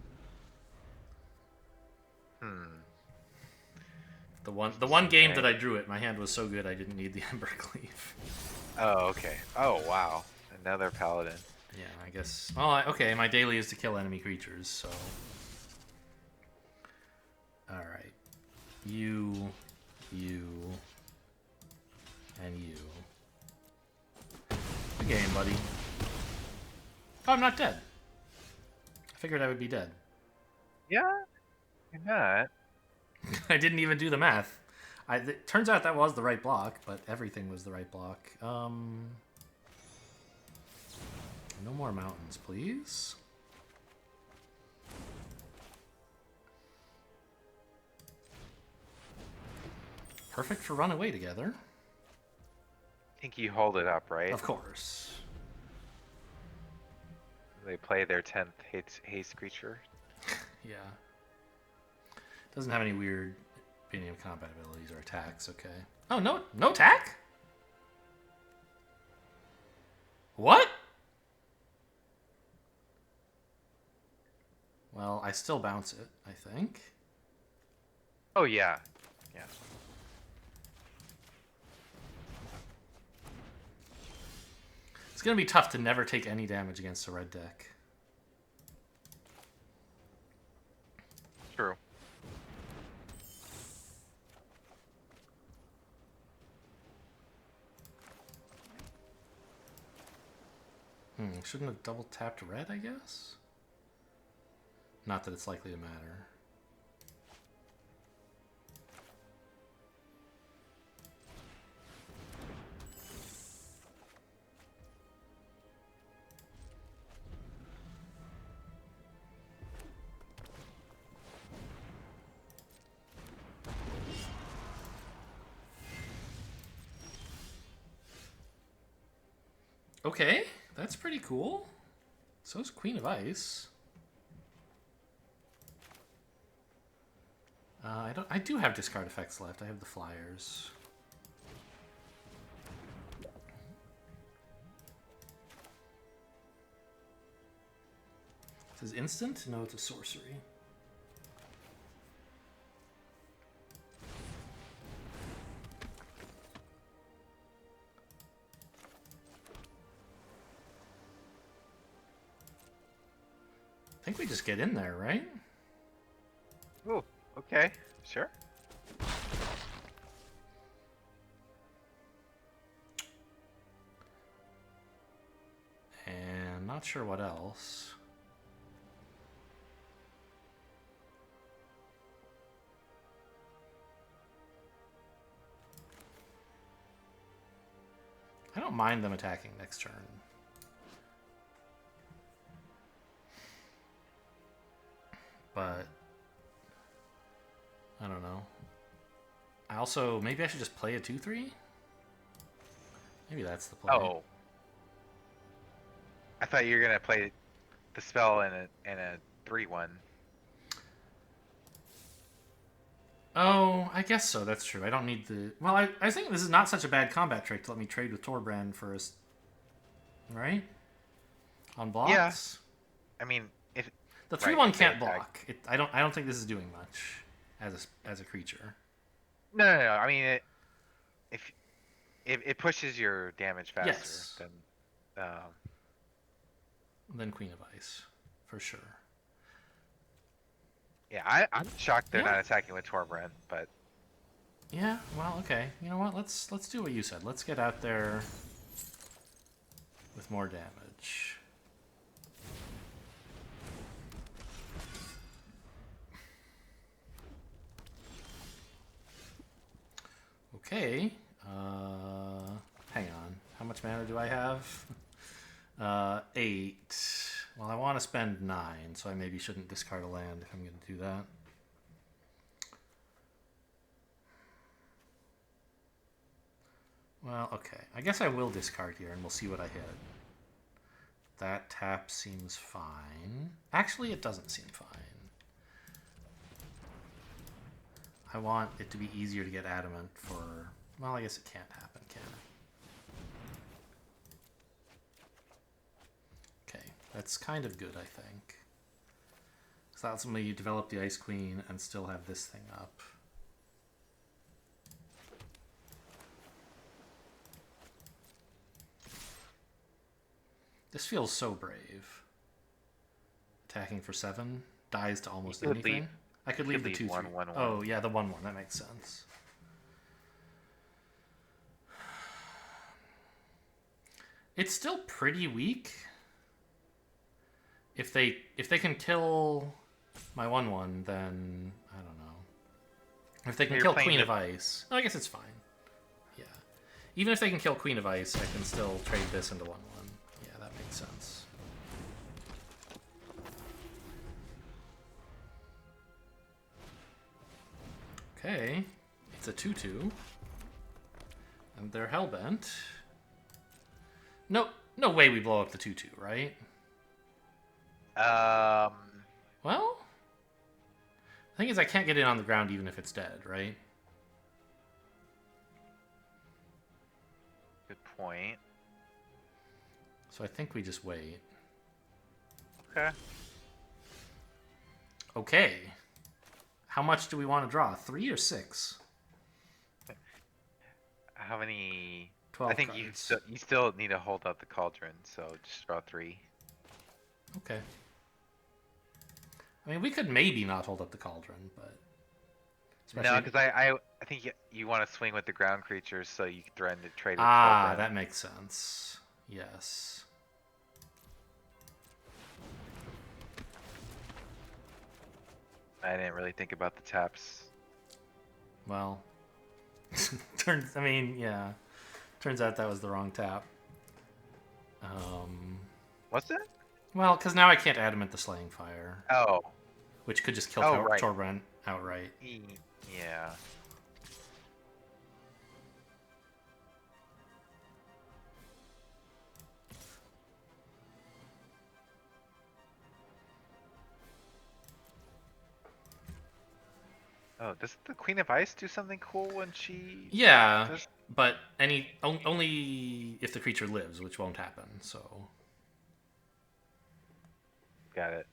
The one game that I drew it, my hand was so good I didn't need the Embercleave. Oh, okay. Oh, wow. Another paladin. Yeah, I guess. Oh, okay. My daily is to kill enemy creatures, so. All right, you, and you. Good game, buddy. Oh, I'm not dead. I figured I would be dead. Yeah. You're not. I didn't even do the math. It turns out that was the right block, but everything was the right block. No more mountains, please. Perfect for runaway together. I think you hold it up, right? Of course. They play their 10th haste creature. Yeah. Doesn't have any weird opinion of combat abilities or attacks, okay. Oh, no attack? What? Well, I still bounce it, I think. Oh, yeah. Yeah. It's It's going to be tough to never take any damage against a red deck. True. Shouldn't have double tapped red, I guess? Not that it's likely to matter. Okay, that's pretty cool. So's Queen of Ice. I do have discard effects left. I have the flyers. This is instant? No, it's a sorcery. I think we just get in there, right? Ooh, okay, sure. And not sure what else. I don't mind them attacking next turn. But I don't know. I also, maybe I should just play a 2/3? Maybe that's the play. Oh. I thought you were gonna play the spell in a 3/1. Oh, I guess so. That's true. I don't need the... Well, I think this is not such a bad combat trick to let me trade with Torbrand for a... Right? On blocks? Yeah. I mean, if the 3/1 if they can't attack- block. I don't think this is doing much as a creature. No. I mean, if it pushes your damage faster, Yes. then Then Queen of Ice, for sure. yeah, I'm shocked they're Yeah. not attacking with Torbrand, but Yeah. Well, okay. You know what? Let's do what you said. Let's get out there with more damage. Okay. Hang on. How much mana do I have? 8. Well, I want to spend 9, so I maybe shouldn't discard a land if I'm going to do that. Well, okay. I guess I will discard here, and we'll see what I hit. That tap seems fine. Actually, it doesn't seem fine. I want it to be easier to get adamant for... Well, I guess it can't happen, can it? Okay, that's kind of good, I think. So ultimately you develop the Ice Queen and still have this thing up. This feels so brave. Attacking for 7, dies to almost anything. I could leave the 2/3. 1/1. Oh, yeah, the 1/1. That makes sense. It's still pretty weak. If they can kill my 1/1, then I don't know. If they can You're kill playing Queen the- of Ice, I guess it's fine. Yeah. Even if they can kill Queen of Ice, I can still trade this into 1/1. Yeah, that makes sense. Okay, it's a 2/2. And they're hellbent. No way we blow up the 2/2, right? Well, the thing is I can't get it on the ground even if it's dead, right? Good point. So I think we just wait. Okay. Okay. How much do we want to draw? 3 or 6? How many I 12 think cards. you still need to hold up the cauldron, so just draw 3. Okay. I mean, we could maybe not hold up the cauldron, but No, especially because I think you want to swing with the ground creatures, so you can threaten to trade with ah, Torbran. that makes sense. Yes. I didn't really think about the taps. Well, turns. I mean, yeah. Turns out that was the wrong tap. Um. What's it? Well, because now I can't Adamant the Slaying Fire, Oh, which could just kill oh right. Torbrand outright. Yeah. Oh, does the Queen of Ice do something cool when she Yeah, does? but only if the creature lives, which won't happen. So Got it.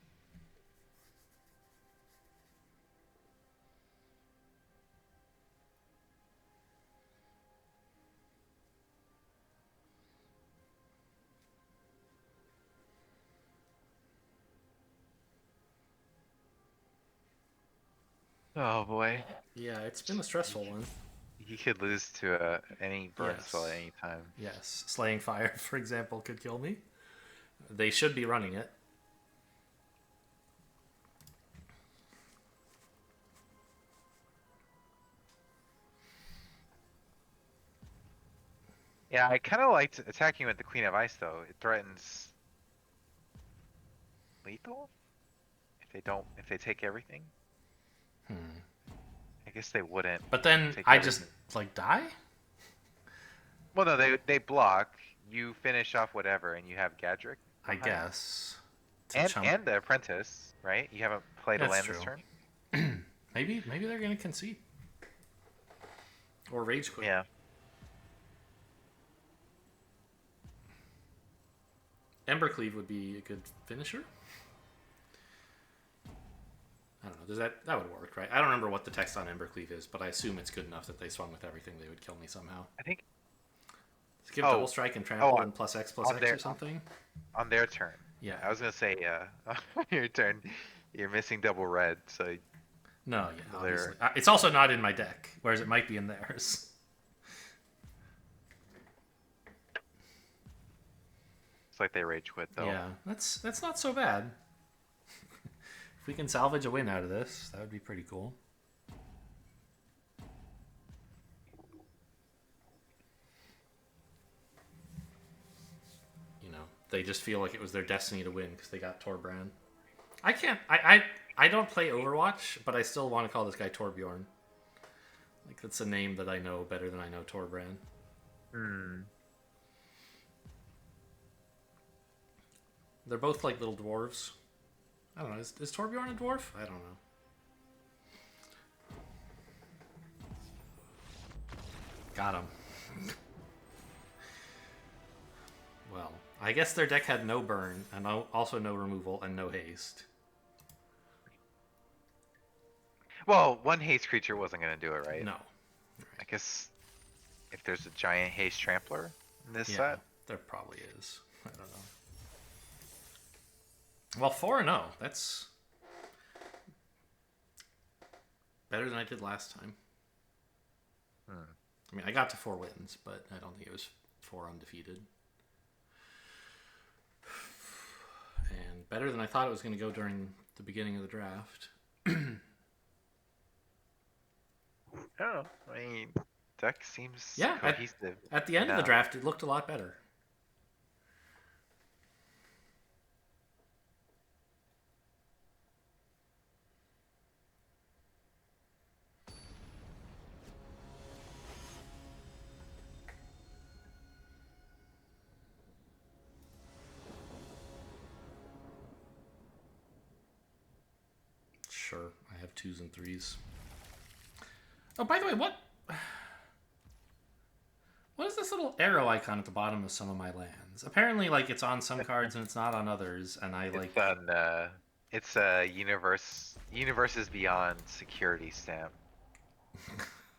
Oh boy. yeah, it's been a stressful one. He could lose to any burn spell at Yes, any time. yes. Slaying Fire, for example, could kill me. They should be running it. Yeah, I kind of liked attacking with the Queen of Ice though. It threatens lethal if they take everything. Hmm. I guess they wouldn't But then take I just everything. like die. Well, no, they block. You finish off whatever, and you have Gadrick I behind, guess to chump. and the Apprentice, right? You haven't played a That's land this true. turn. Maybe they're gonna concede or rage quit. Yeah. Embercleave would be a good finisher. I don't know. Does that would work, right? I don't remember what the text on Embercleave is, but I assume it's good enough that they swung with everything. They would kill me somehow. I think. Just give double Oh, strike and oh, trample and plus X or something. on their turn. Yeah. I was gonna say, on your turn, you're missing double red, so No, yeah, obviously. they're. It's also not in my deck, whereas it might be in theirs. It's like they rage quit though. Yeah, that's not so bad. If we can salvage a win out of this, that would be pretty cool. You know, they just feel like it was their destiny to win because they got Torbran. I can't. I don't play Overwatch, but I still want to call this guy Torbjorn. Like that's a name that I know better than I know Torbran. Hmm. They're both like little dwarves. I don't know. Is Torbjorn a dwarf? I don't know. Got him. Well, I guess their deck had no burn, and also no removal, and no haste. Well, one haste creature wasn't gonna do it, right? No. I guess if there's a giant haste trampler in this Yeah, set. there probably is. I don't know. Well, 4-0. That's better than I did last time. I mean, I got to 4 wins, but I don't think it was 4 undefeated. And better than I thought it was going to go during the beginning of the draft. Oh, I mean, deck seems Yeah, cohesive. at the end of the enough. draft, it looked a lot better. Sure, I have 2s and 3s. Oh, by the way, what is this little arrow icon at the bottom of some of my lands? Apparently, like it's on some cards and it's not on others, and I like. It's on. It's a universes beyond security stamp.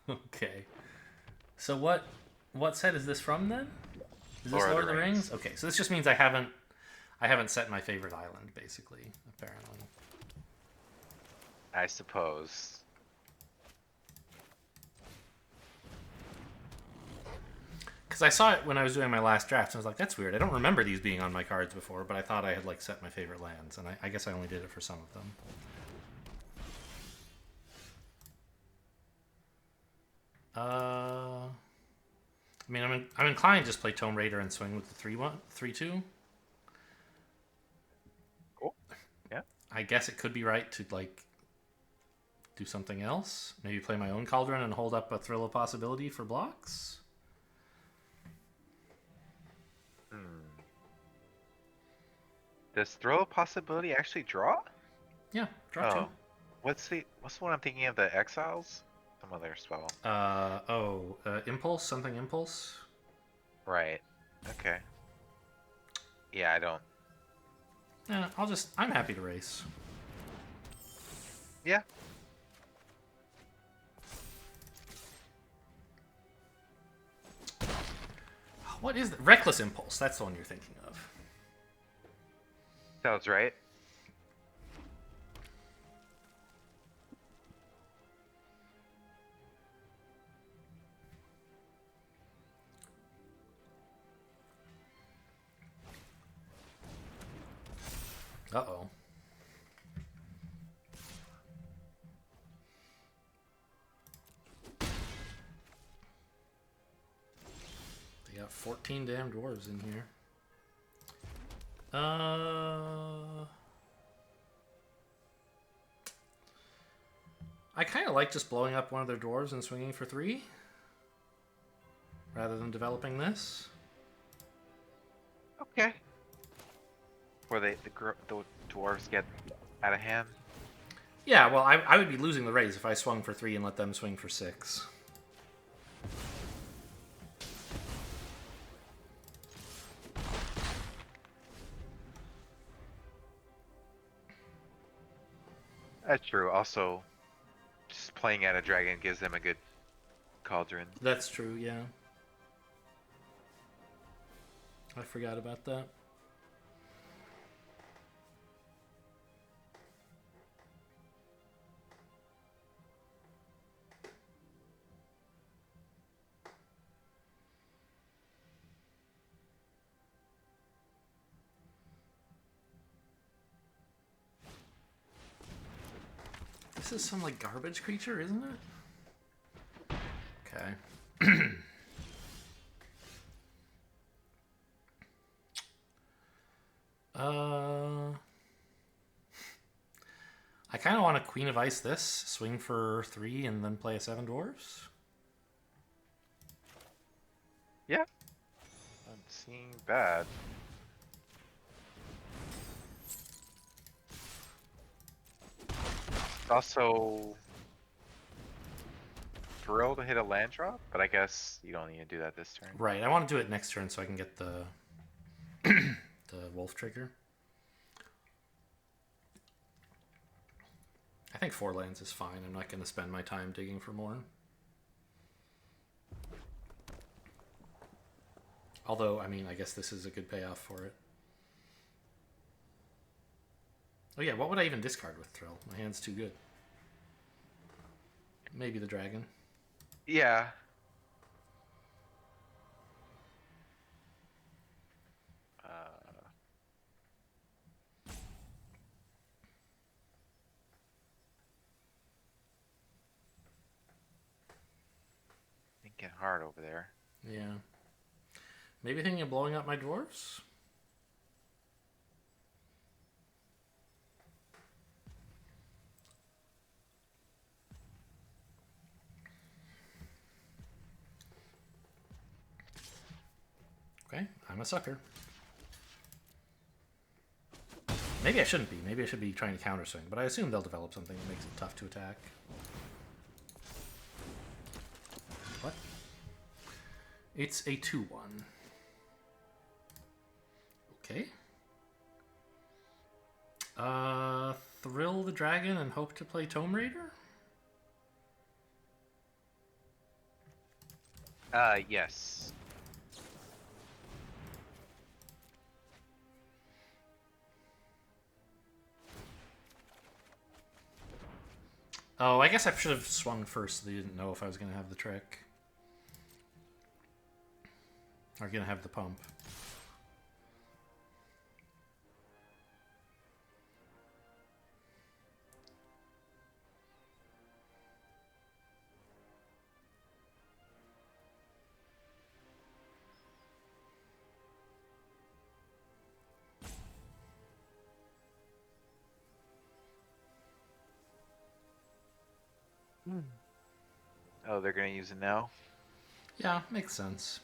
Okay. So what? What set is this from then? Is this Lord Lord of of the the Rings? Rings. Okay, so this just means I haven't set my favorite island, basically, apparently. I suppose. Because I saw it when I was doing my last draft, and I was like, that's weird. I don't remember these being on my cards before, but I thought I had like set my favorite lands, and I guess I only did it for some of them. I mean, I'm inclined to just play Tome Raider and swing with the 3-2. Cool. Yeah. I guess it could be right to like do something else. Maybe play my own Cauldron and hold up a Thrill of Possibility for blocks. Does Throw a Possibility actually draw? Yeah, draw Oh. two. What's the one I'm thinking of? The Exiles? Some other spell. Impulse, something impulse. Right. Okay. Yeah, I don't. Yeah, I'm happy to race. Yeah. What is that? Reckless Impulse? That's the one you're thinking of. Sounds right. Uh-oh. They got 14 damn dwarves in here. I kind of like just blowing up one of their dwarves and swinging for 3. Rather than developing this. Okay. Where the dwarves get out of hand. Yeah, well, I would be losing the race if I swung for 3 and let them swing for 6. That's true. Also, just playing at a dragon gives them a good cauldron. That's true, yeah. I forgot about that. This is some like garbage creature, isn't it? Okay. I kind of want to Queen of Ice this, swing for 3, and then play a 7 dwarves. Yeah. Doesn't seem bad. Also, Thrill to hit a land drop, but I guess you don't need to do that this turn. Right, I want to do it next turn so I can get the the wolf trigger. I think 4 lands is fine. I'm not going to spend my time digging for more. Although, I mean, I guess this is a good payoff for it. Oh yeah, what would I even discard with Thrill? My hand's too good. Maybe the dragon. Yeah. Thinking hard over there. Yeah. Maybe thinking of blowing up my dwarves? Okay, I'm a sucker. Maybe I shouldn't be. Maybe I should be trying to counterswing, but I assume they'll develop something that makes it tough to attack. What? It's a 2-1. Okay. Thrill the dragon and hope to play Tome Raider? Yes. Oh, I guess I should have swung first so they didn't know if I was going to have the trick. Or going to have the pump. Oh, they're gonna use it now? Yeah, makes sense.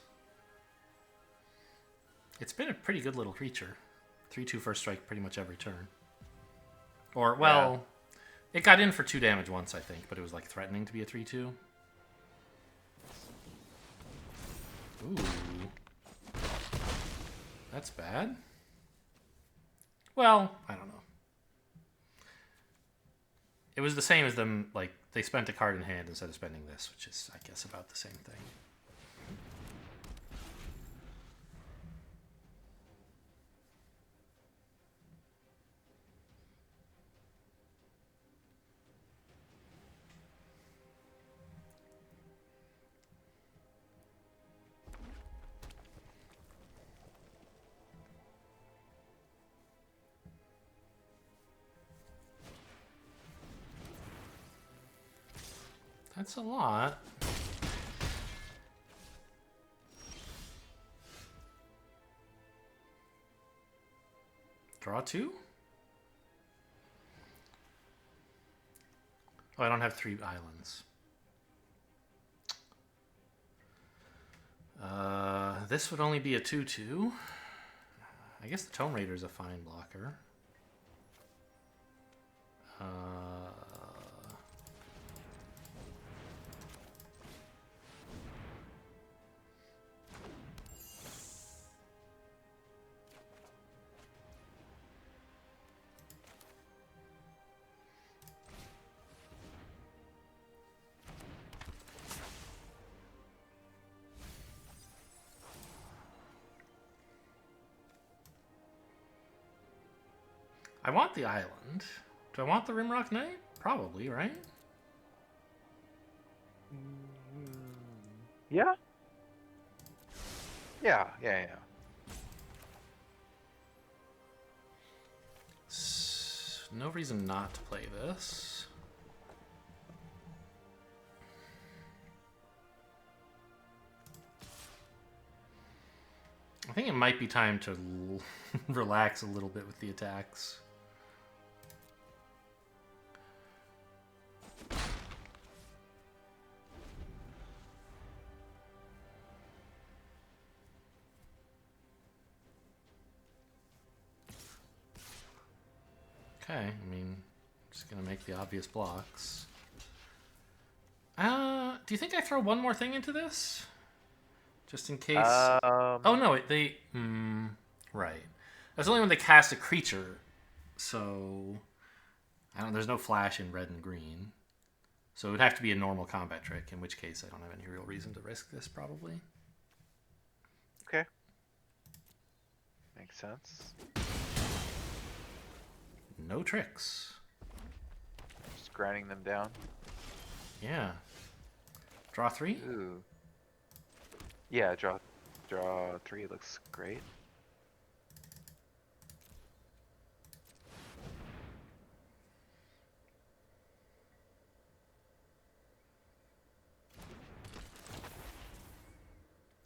It's been a pretty good little creature. 3/2 first strike pretty much every turn. Or, well, it got in for 2 damage once, I think, but it was like threatening to be a 3/2. Ooh. That's bad. Well, I don't know. It was the same as them, like, they spent a card in hand instead of spending this, which is, I guess, about the same thing. That's a lot. Draw 2? Oh, I don't have 3 islands. This would only be a 2/2. I guess the Tome Raider is a fine blocker. I want the island. Do I want the Rimrock Knight? Probably, right? Yeah. Yeah. No reason not to play this. I think it might be time to relax a little bit with the attacks. Okay, I mean, just gonna make the obvious blocks. Do you think I throw one more thing into this? Just in case. Oh no, they. Right. That's only when they cast a creature. So, I don't. There's no flash in red and green. So it would have to be a normal combat trick. In which case, I don't have any real reason to risk this. Probably. Okay. Makes sense. No tricks. Just grinding them down. Yeah. Draw 3. Ooh. Yeah, draw 3 looks great.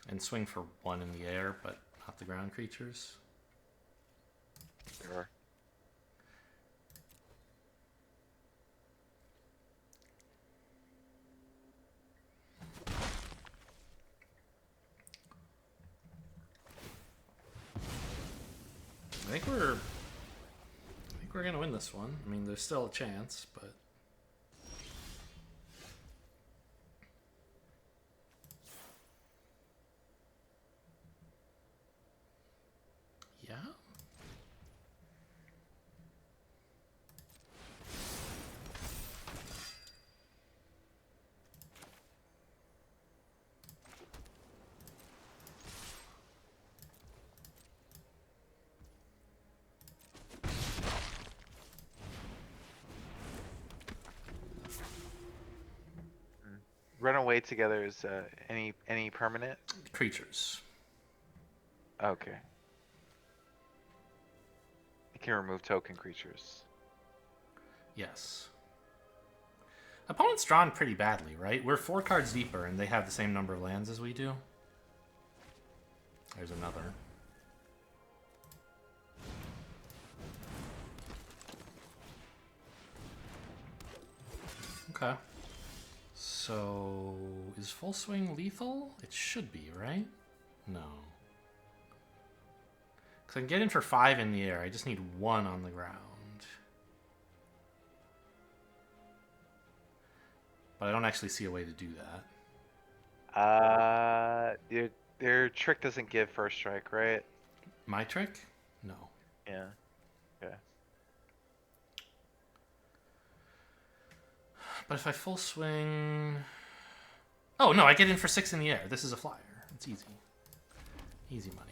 And swing for 1 in the air, but not the ground creatures. Sure. I think we're gonna win this one. I mean, there's still a chance, but yeah. run away together is any permanent? Creatures. Okay. You can remove token creatures. Yes. Opponent's drawn pretty badly, right? We're 4 cards deeper, and they have the same number of lands as we do. There's another. Okay. So, is Full Swing lethal? It should be, right? No. Because I can get in for 5 in the air. I just need 1 on the ground. But I don't actually see a way to do that. Their trick doesn't give first strike, right? My trick? No. Yeah. Okay. But if I full swing... Oh, no, I get in for 6 in the air. This is a flyer. It's easy. Easy money.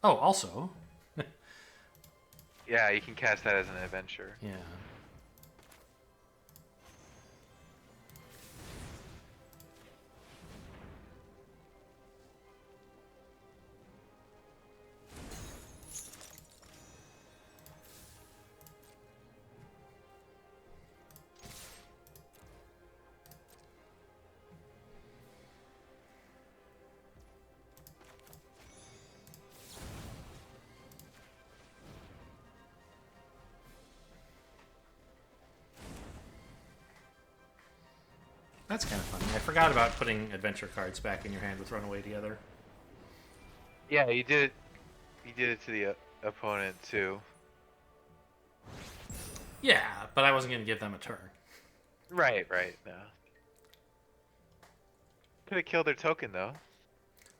Oh, also... Yeah, you can cast that as an adventure. Yeah. That's kind of funny. I forgot about putting adventure cards back in your hand with Runaway together. Yeah, you did it. You did it to the opponent too. Yeah, but I wasn't going to give them a turn. Right. No. Could have killed their token though.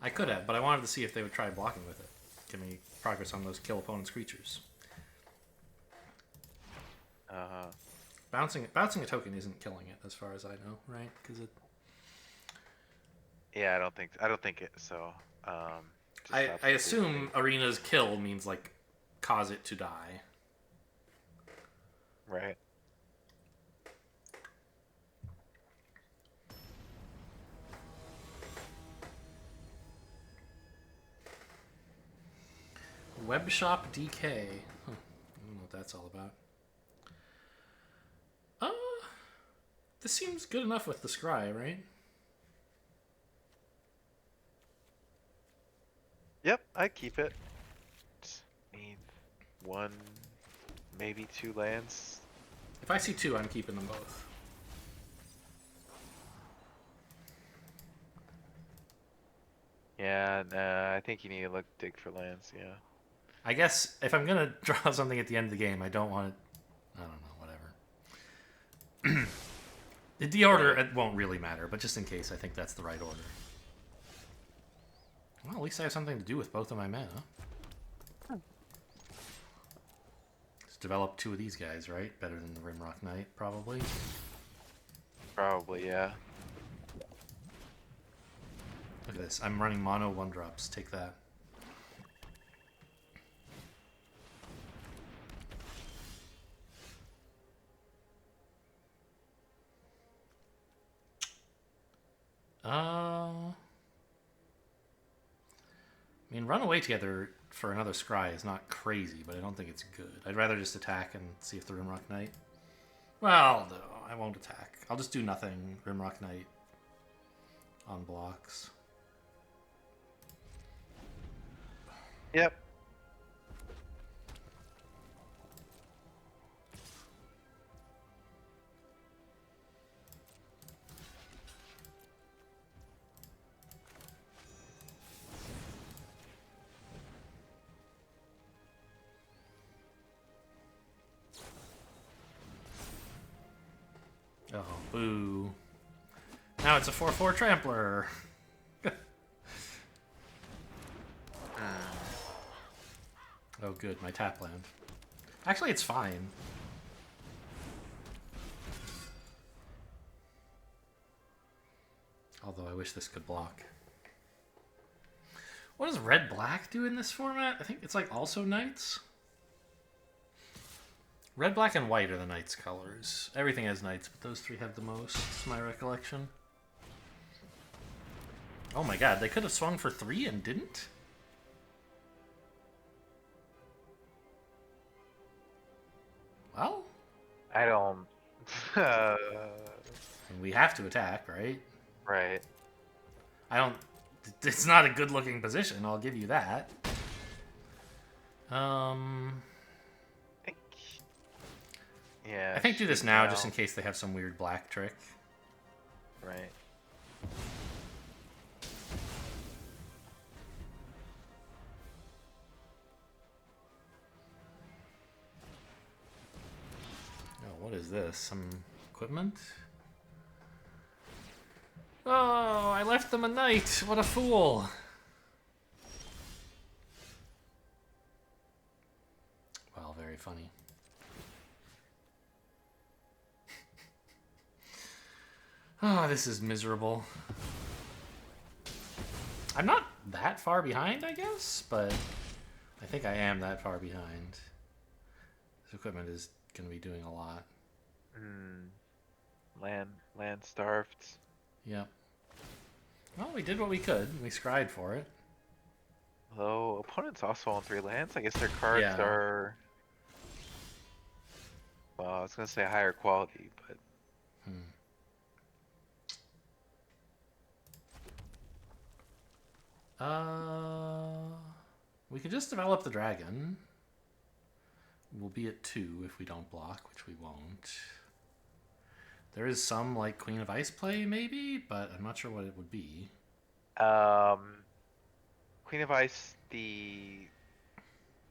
I could have, but I wanted to see if they would try blocking with it. Give me progress on those kill opponent's creatures. Bouncing a token isn't killing it, as far as I know, right? Because it. Yeah, I don't think it. So. I assume Arena's kill means like cause it to die. Right. Webshop DK. Huh. I don't know what that's all about. This seems good enough with the scry, right? Yep, I keep it. Just need 1, maybe 2 lands. If I see 2, I'm keeping them both. Yeah, nah, I think you need to dig for lands, yeah. I guess if I'm gonna draw something at the end of the game, I don't want it. I don't know, whatever. The order it won't really matter, but just in case, I think that's the right order. Well, at least I have something to do with both of my mana. Just develop 2 of these guys, right? Better than the Rimrock Knight, probably. Probably, yeah. Look at this. I'm running mono 1-drops. Take that. I mean, run away together for another scry is not crazy, but I don't think it's good. I'd rather just attack and see if the Rimrock Knight... Well, no, I won't attack. I'll just do nothing. Rimrock Knight on blocks. Yep. Oh, boo. Now it's a 4/4 Trampler. Oh, good. My tap land. Actually, it's fine. Although I wish this could block. What does red-black do in this format? I think it's like also knights. Red, black, and white are the knights' colors. Everything has knights, but those three have the most, is my recollection. Oh my god, they could have swung for 3 and didn't? Well, I don't. we have to attack, right? Right. I don't... It's not a good-looking position, I'll give you that. I think. Yeah. I think do this shoot now, just in case they have some weird black trick. Right. Oh, what is this? Some equipment? Oh, I left them a knight. What a fool. Well, very funny. Oh, this is miserable. I'm not that far behind, I guess, but I think I am that far behind. This equipment is going to be doing a lot. Land starved. Yep. Well, we did what we could. We scried for it. Although opponents also own 3 lands. I guess their cards Yeah. are. Well, I was gonna say higher quality, but We could just develop the dragon. We'll be at 2 if we don't block, which we won't. There is some, like, Queen of Ice play, maybe, but I'm not sure what it would be. Queen of Ice, the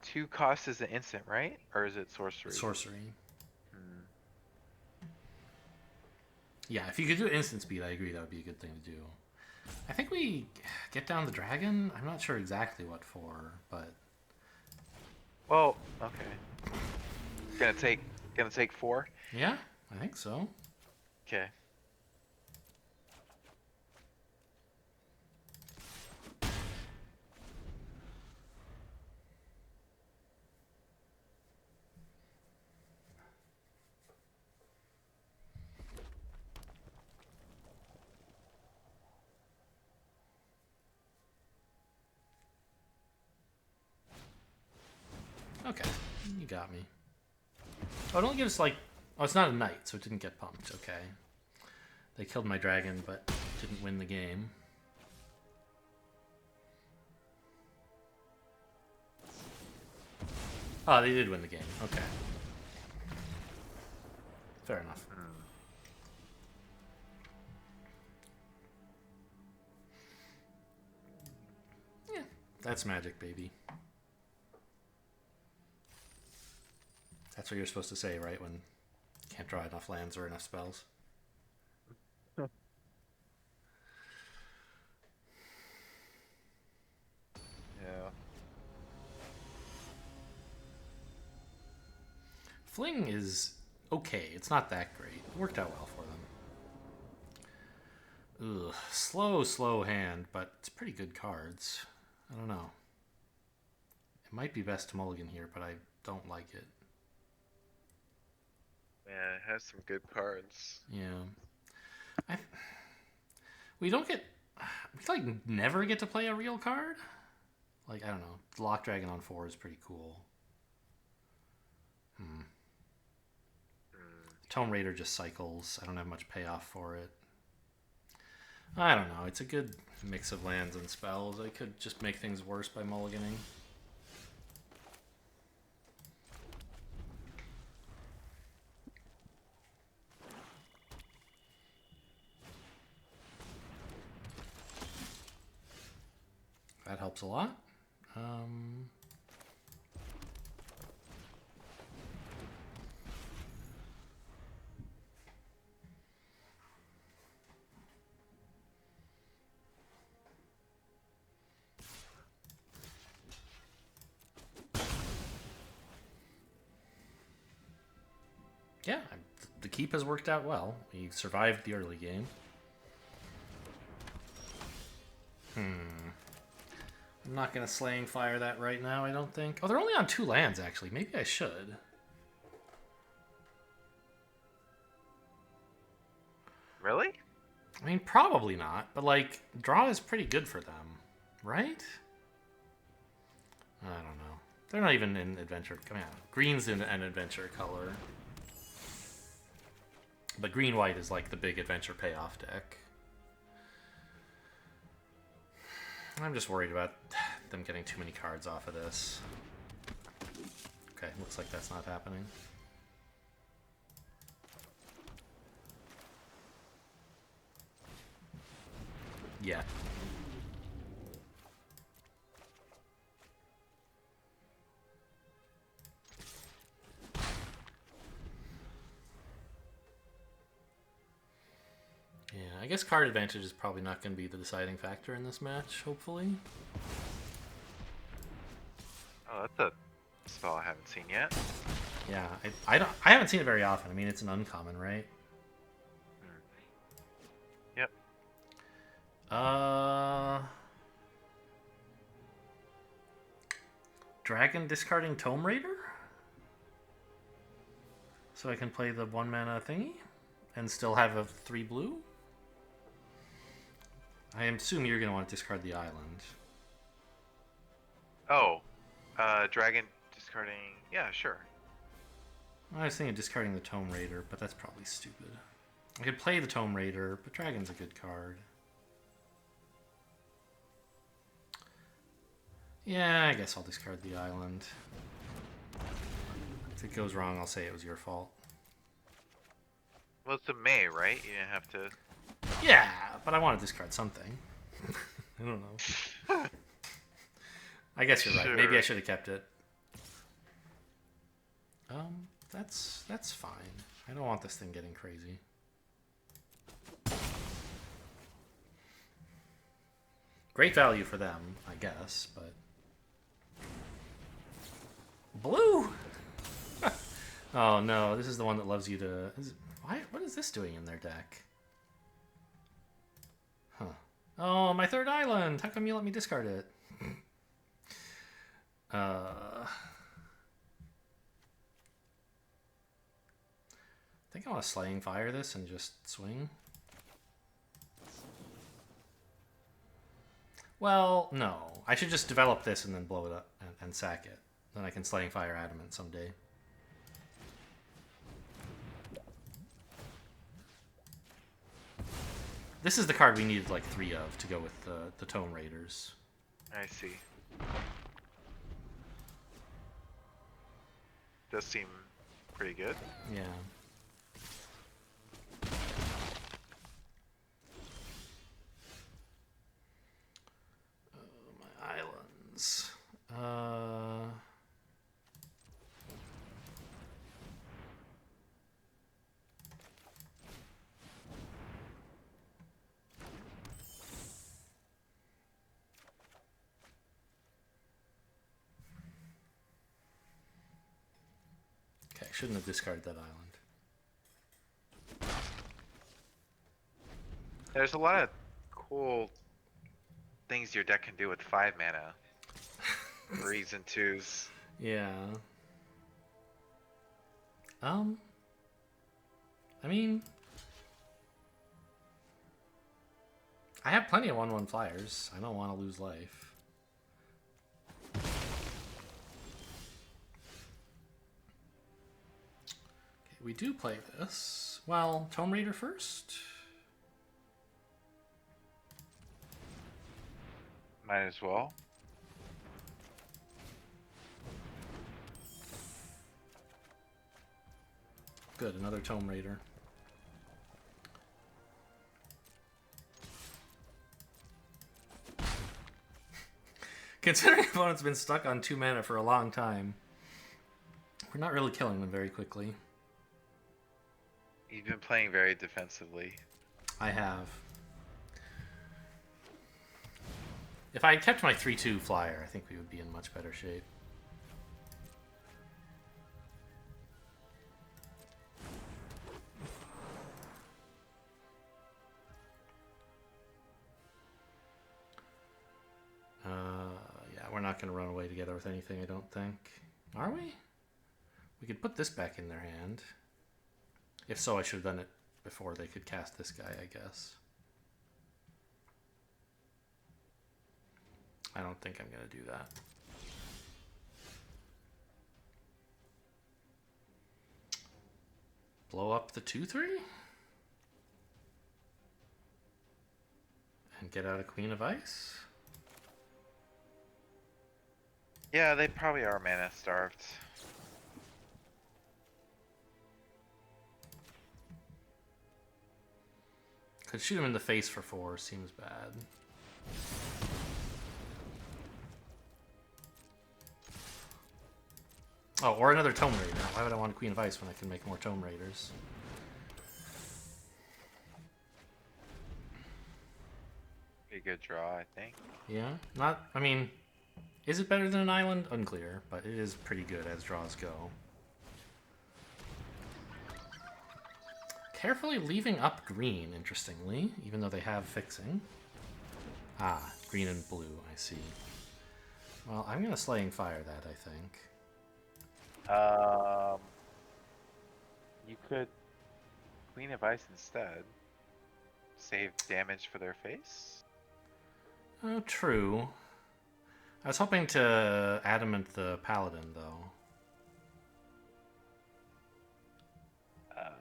2 cost is an instant, right? Or is it sorcery? Sorcery. Yeah, if you could do instant speed, I agree that would be a good thing to do. I think we get down the dragon. I'm not sure exactly what for, but Well, okay. Gonna take 4. yeah, I think so. Okay. Okay, you got me. Oh, it only gives, like... Oh, it's not a knight, so it didn't get pumped. Okay. They killed my dragon, but didn't win the game. Oh, they did win the game. Okay. Fair enough. Yeah, that's magic, baby. That's what you're supposed to say, right? When you can't draw enough lands or enough spells. Yeah. Fling is okay. It's not that great. It worked out well for them. Ugh. Slow hand, but it's pretty good cards. I don't know. It might be best to mulligan here, but I don't like it. Yeah, it has some good cards. Yeah. We don't get... We, like, never get to play a real card. Like, I don't know. Lock Dragon on 4 is pretty cool. Tome Raider just cycles. I don't have much payoff for it. I don't know. It's a good mix of lands and spells. I could just make things worse by mulliganing. That helps a lot. Yeah, the keep has worked out well. We survived the early game. I'm not going to Slaying Fire that right now, I don't think. Oh, they're only on 2 lands, actually. Maybe I should. I mean, probably not, but like, draw is pretty good for them, right? I don't know. They're not even in adventure. Come on, green's in an adventure color, but green white is like the big adventure payoff deck. I'm just worried about them getting too many cards off of this. Okay, looks like that's not happening. Yeah. Yeah, I guess card advantage is probably not going to be the deciding factor in this match, hopefully. Oh, that's a spell I haven't seen yet. Yeah, I haven't seen it very often. I mean, it's an uncommon, right? Yep. Dragon discarding Tome Raider? So I can play the 1-mana thingy? And still have a 3 blue? I assume you're going to want to discard the island. Oh, dragon discarding. Yeah, sure. I was thinking discarding the Tome Raider, but that's probably stupid. I could play the Tome Raider, but Dragon's a good card. Yeah, I guess I'll discard the island. If it goes wrong, I'll say it was your fault. Well, it's a May, right? You didn't have to. Yeah, but I want to discard something. I don't know. I guess you're right. Maybe I should have kept it. That's fine. I don't want this thing getting crazy. Great value for them, I guess, but... Blue! Oh no, this is the one that loves you to... Why? What is this doing in their deck? Huh. Oh, my third island! How come you let me discard it? I think I want to Slaying Fire this and just swing. Well, no. I should just develop this and then blow it up and sack it. Then I can Slaying Fire Adamant someday. This is the card we needed like 3 of to go with the Tome Raiders. I see. Does seem pretty good. Yeah. My islands. Okay, shouldn't have discarded that island. There's a lot of cool things your deck can do with 5 mana. 3s and 2s. Yeah. I mean, I have plenty of 1/1 flyers. I don't want to lose life. Okay, we do play this. Well, Tome Raider first. Might as well. Good, another Tome Raider. Considering opponent's been stuck on 2 mana for a long time, we're not really killing them very quickly. You've been playing very defensively. I have. If I had kept my 3/2 flyer, I think we would be in much better shape. Yeah, we're not going to run away together with anything, I don't think. Are we? We could put this back in their hand. If so, I should have done it before they could cast this guy, I guess. I don't think I'm going to do that. Blow up the 2/3? And get out a Queen of Ice? Yeah, they probably are mana starved. Could shoot him in the face for 4, seems bad. Oh, or another Tome Raider. Why would I want a Queen of Ice when I can make more Tome Raiders? Pretty good draw, I think. Yeah, not. I mean, is it better than an island? Unclear, but it is pretty good as draws go. Carefully leaving up green, interestingly, even though they have fixing. Ah, green and blue, I see. Well, I'm going to Slaying Fire that, I think. You could Queen of Ice instead. Save damage for their face? Oh, true. I was hoping to Adamant the Paladin, though. Uh,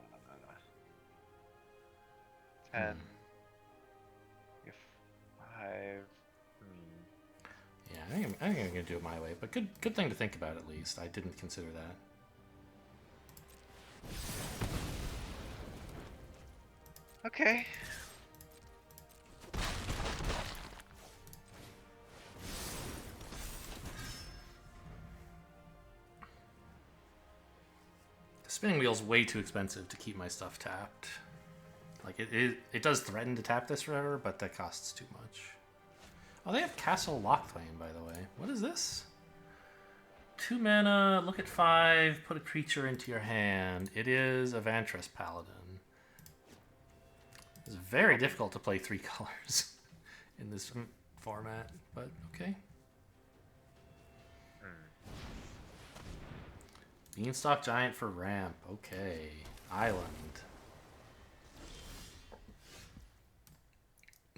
10. If 5. Yeah, I think I'm going to do it my way, but good thing to think about at least. I didn't consider that. Okay. The spinning wheel's way too expensive to keep my stuff tapped. Like, it does threaten to tap this forever, but that costs too much. Oh, they have Castle Lochthwain, by the way. What is this? 2 mana, look at 5, put a creature into your hand. It is a Vantress Paladin. It's very difficult to play 3 colors in this format, but okay. Beanstalk Giant for ramp. Okay. Island.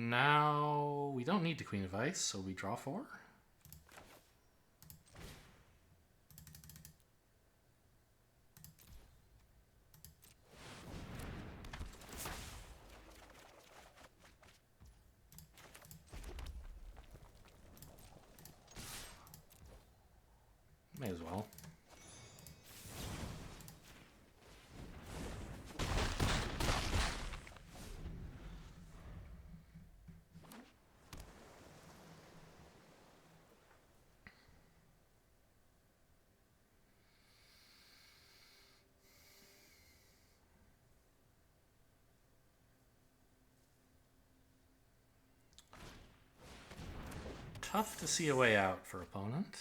Now, we don't need the Queen of Ice, so we draw 4. May as well. Tough to see a way out for opponent.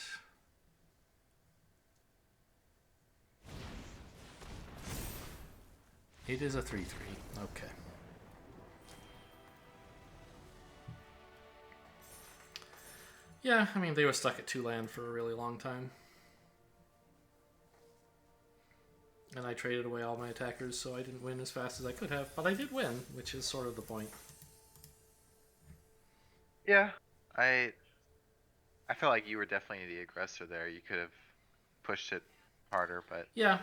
It is a 3/3. Okay. Yeah, I mean, they were stuck at 2 land for a really long time. And I traded away all my attackers, so I didn't win as fast as I could have. But I did win, which is sort of the point. Yeah. I felt like you were definitely the aggressor there. You could have pushed it harder, but Yeah.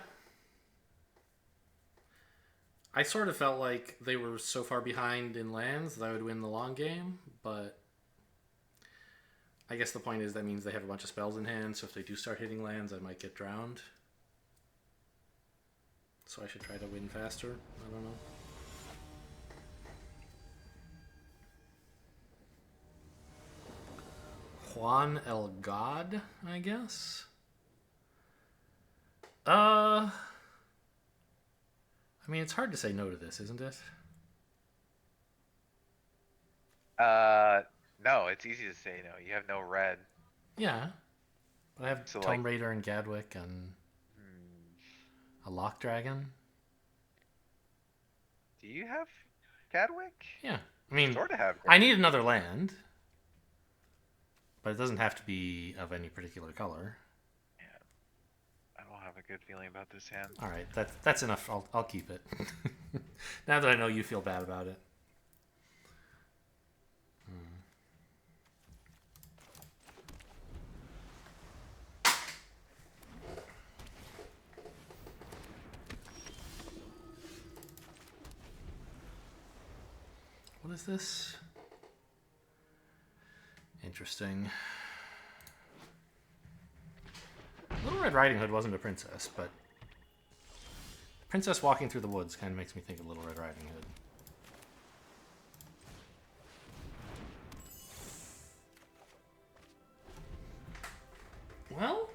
I sort of felt like they were so far behind in lands that I would win the long game, but I guess the point is that means they have a bunch of spells in hand, so if they do start hitting lands, I might get drowned. So I should try to win faster. I don't know. Juan El God, I guess. I mean, it's hard to say no to this, isn't it? no, it's easy to say no. You have no red. Yeah. But I have So, Tome like- Raider and Gadwick and a Lock Dragon. Do you have Cadwick? Yeah. I mean, Sort of have. I need another land. But it doesn't have to be of any particular color. Yeah. I don't have a good feeling about this hand. All right, that's enough. I'll keep it. Now that I know you feel bad about it. is this? Interesting. Little Red Riding Hood wasn't a princess, but princess walking through the woods kind of makes me think of Little Red Riding Hood. Well,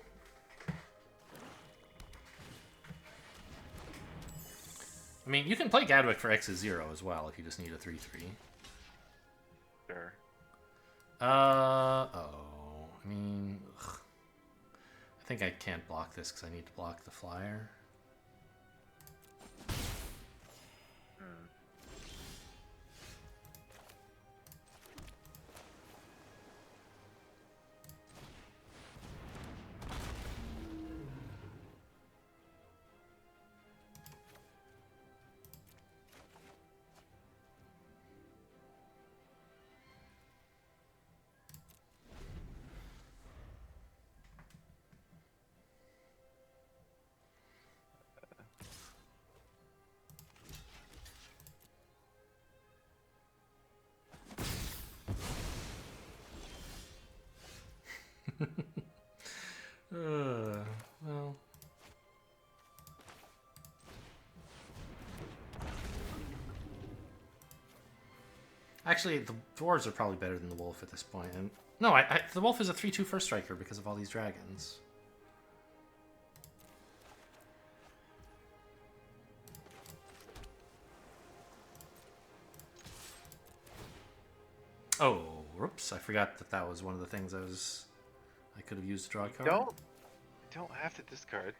I mean, you can play Gadwick for X's 0 as well if you just need a 3/3. Sure. Oh. I mean, ugh. I think I can't block this because I need to block the flyer. Well. Actually, the dwarves are probably better than the wolf at this point. And no, the wolf is a 3/2 first striker because of all these dragons. Oh, whoops! I forgot that that was one of the things I could have used to draw a card. Don't have to discard.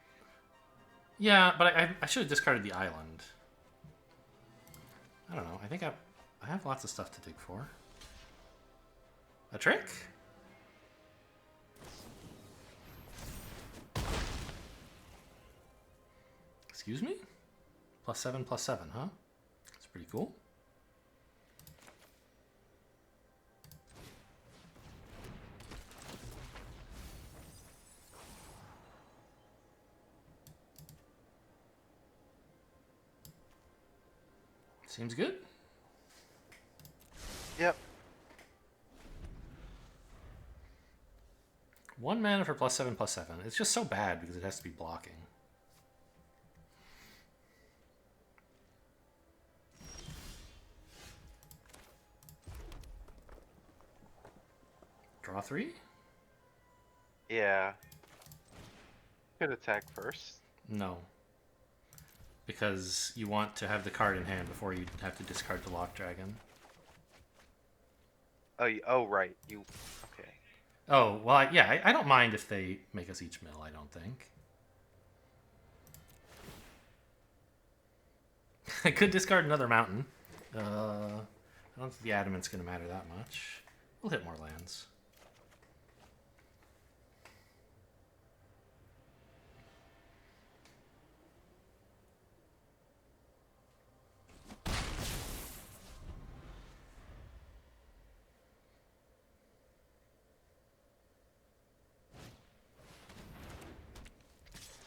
Yeah, but I should have discarded the island. I don't know. I think I have lots of stuff to dig for. A trick? Excuse me? +7/+7, huh? That's pretty cool. Seems good. Yep. 1 mana for +7/+7. It's just so bad because it has to be blocking. Draw 3? Yeah. Could attack first. No. Because you want to have the card in hand before you have to discard the Lock Dragon. Oh, right. You. Okay. Oh, well, yeah, I don't mind if they make us each mill, I don't think. I could discard another mountain. I don't think the adamant's going to matter that much. We'll hit more lands.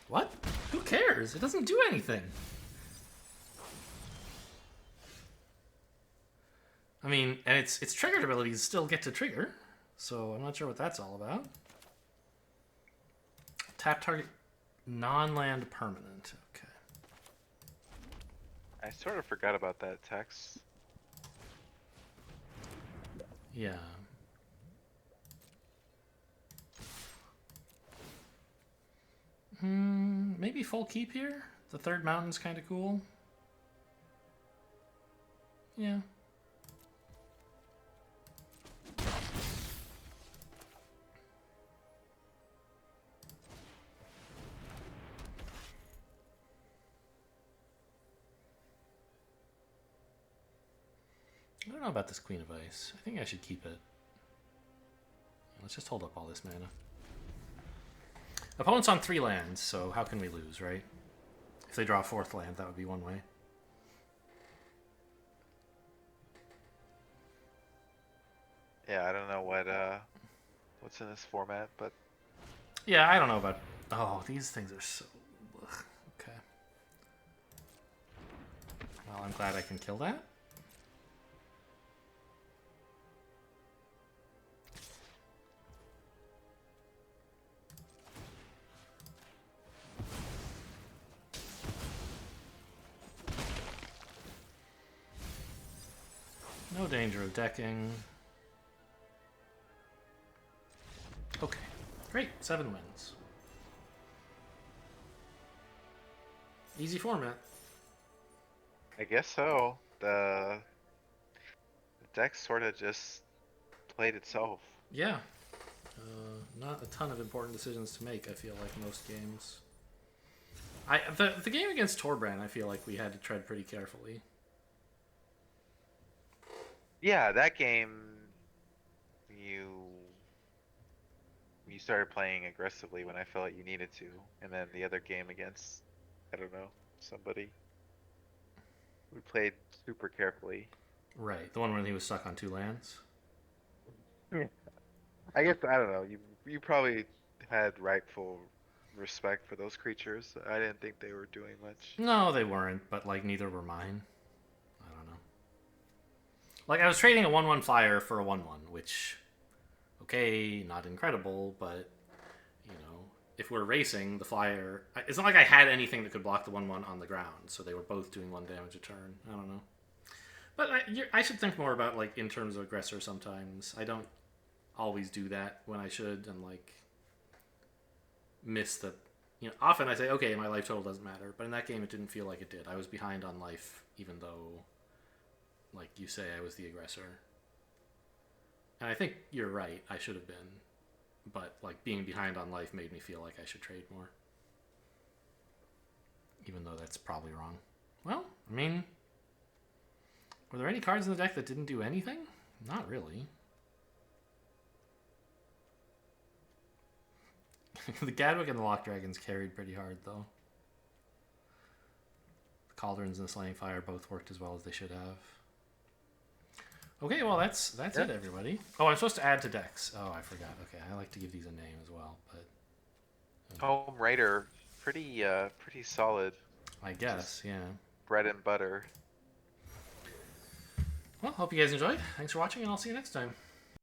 What? Who cares? It doesn't do anything. I mean, and its triggered abilities still get to trigger, so I'm not sure what that's all about. Tap target non-land permanent. Okay. I sort of forgot about that text. Yeah. Maybe full keep here? The third mountain's kind of cool. Yeah. I don't know about this Queen of Ice. I think I should keep it. Let's just hold up all this mana. Opponent's on 3 lands, so how can we lose, right? If they draw a 4th land, that would be one way. Yeah, I don't know what's in this format, but Yeah, I don't know about... Oh, these things are so... Ugh. Okay. Well, I'm glad I can kill that. danger of decking. Okay, great. 7 wins. Easy format. I guess so. The deck sort of just played itself. Yeah. Not a ton of important decisions to make, I feel like, most games. The game against Torbrand, I feel like we had to tread pretty carefully. Yeah, that game, you you started playing aggressively when I felt like you needed to, and then the other game against, I don't know, somebody, we played super carefully. Right, the one where he was stuck on 2 lands. Yeah. I guess I don't know. You probably had rightful respect for those creatures. I didn't think they were doing much. No, they weren't, but like neither were mine. I don't know. Like I was trading a 1/1 fire for a 1/1, which okay, not incredible, but you know, if we're racing the flyer, it's not like I had anything that could block the 1/1 on the ground, so they were both doing 1 damage a turn. I don't know. But I should think more about like in terms of aggressor sometimes. I don't always do that when I should, and like miss the. You know, often I say, okay, my life total doesn't matter, but in that game it didn't feel like it did. I was behind on life, even though, like you say, I was the aggressor. And I think you're right. I should have been, but like being behind on life made me feel like I should trade more, even though that's probably wrong. Well, I mean, were there any cards in the deck that didn't do anything? Not really. The Gadwick and the Lock Dragons carried pretty hard, though. The Cauldrons and the Slaying Fire both worked as well as they should have. Okay, well, that's it, everybody. Oh, I'm supposed to add to decks. Oh, I forgot. Okay, I like to give these a name as well, but... Home Raider, pretty solid. I guess, yeah. Bread and butter. Well, hope you guys enjoyed. Thanks for watching, and I'll see you next time.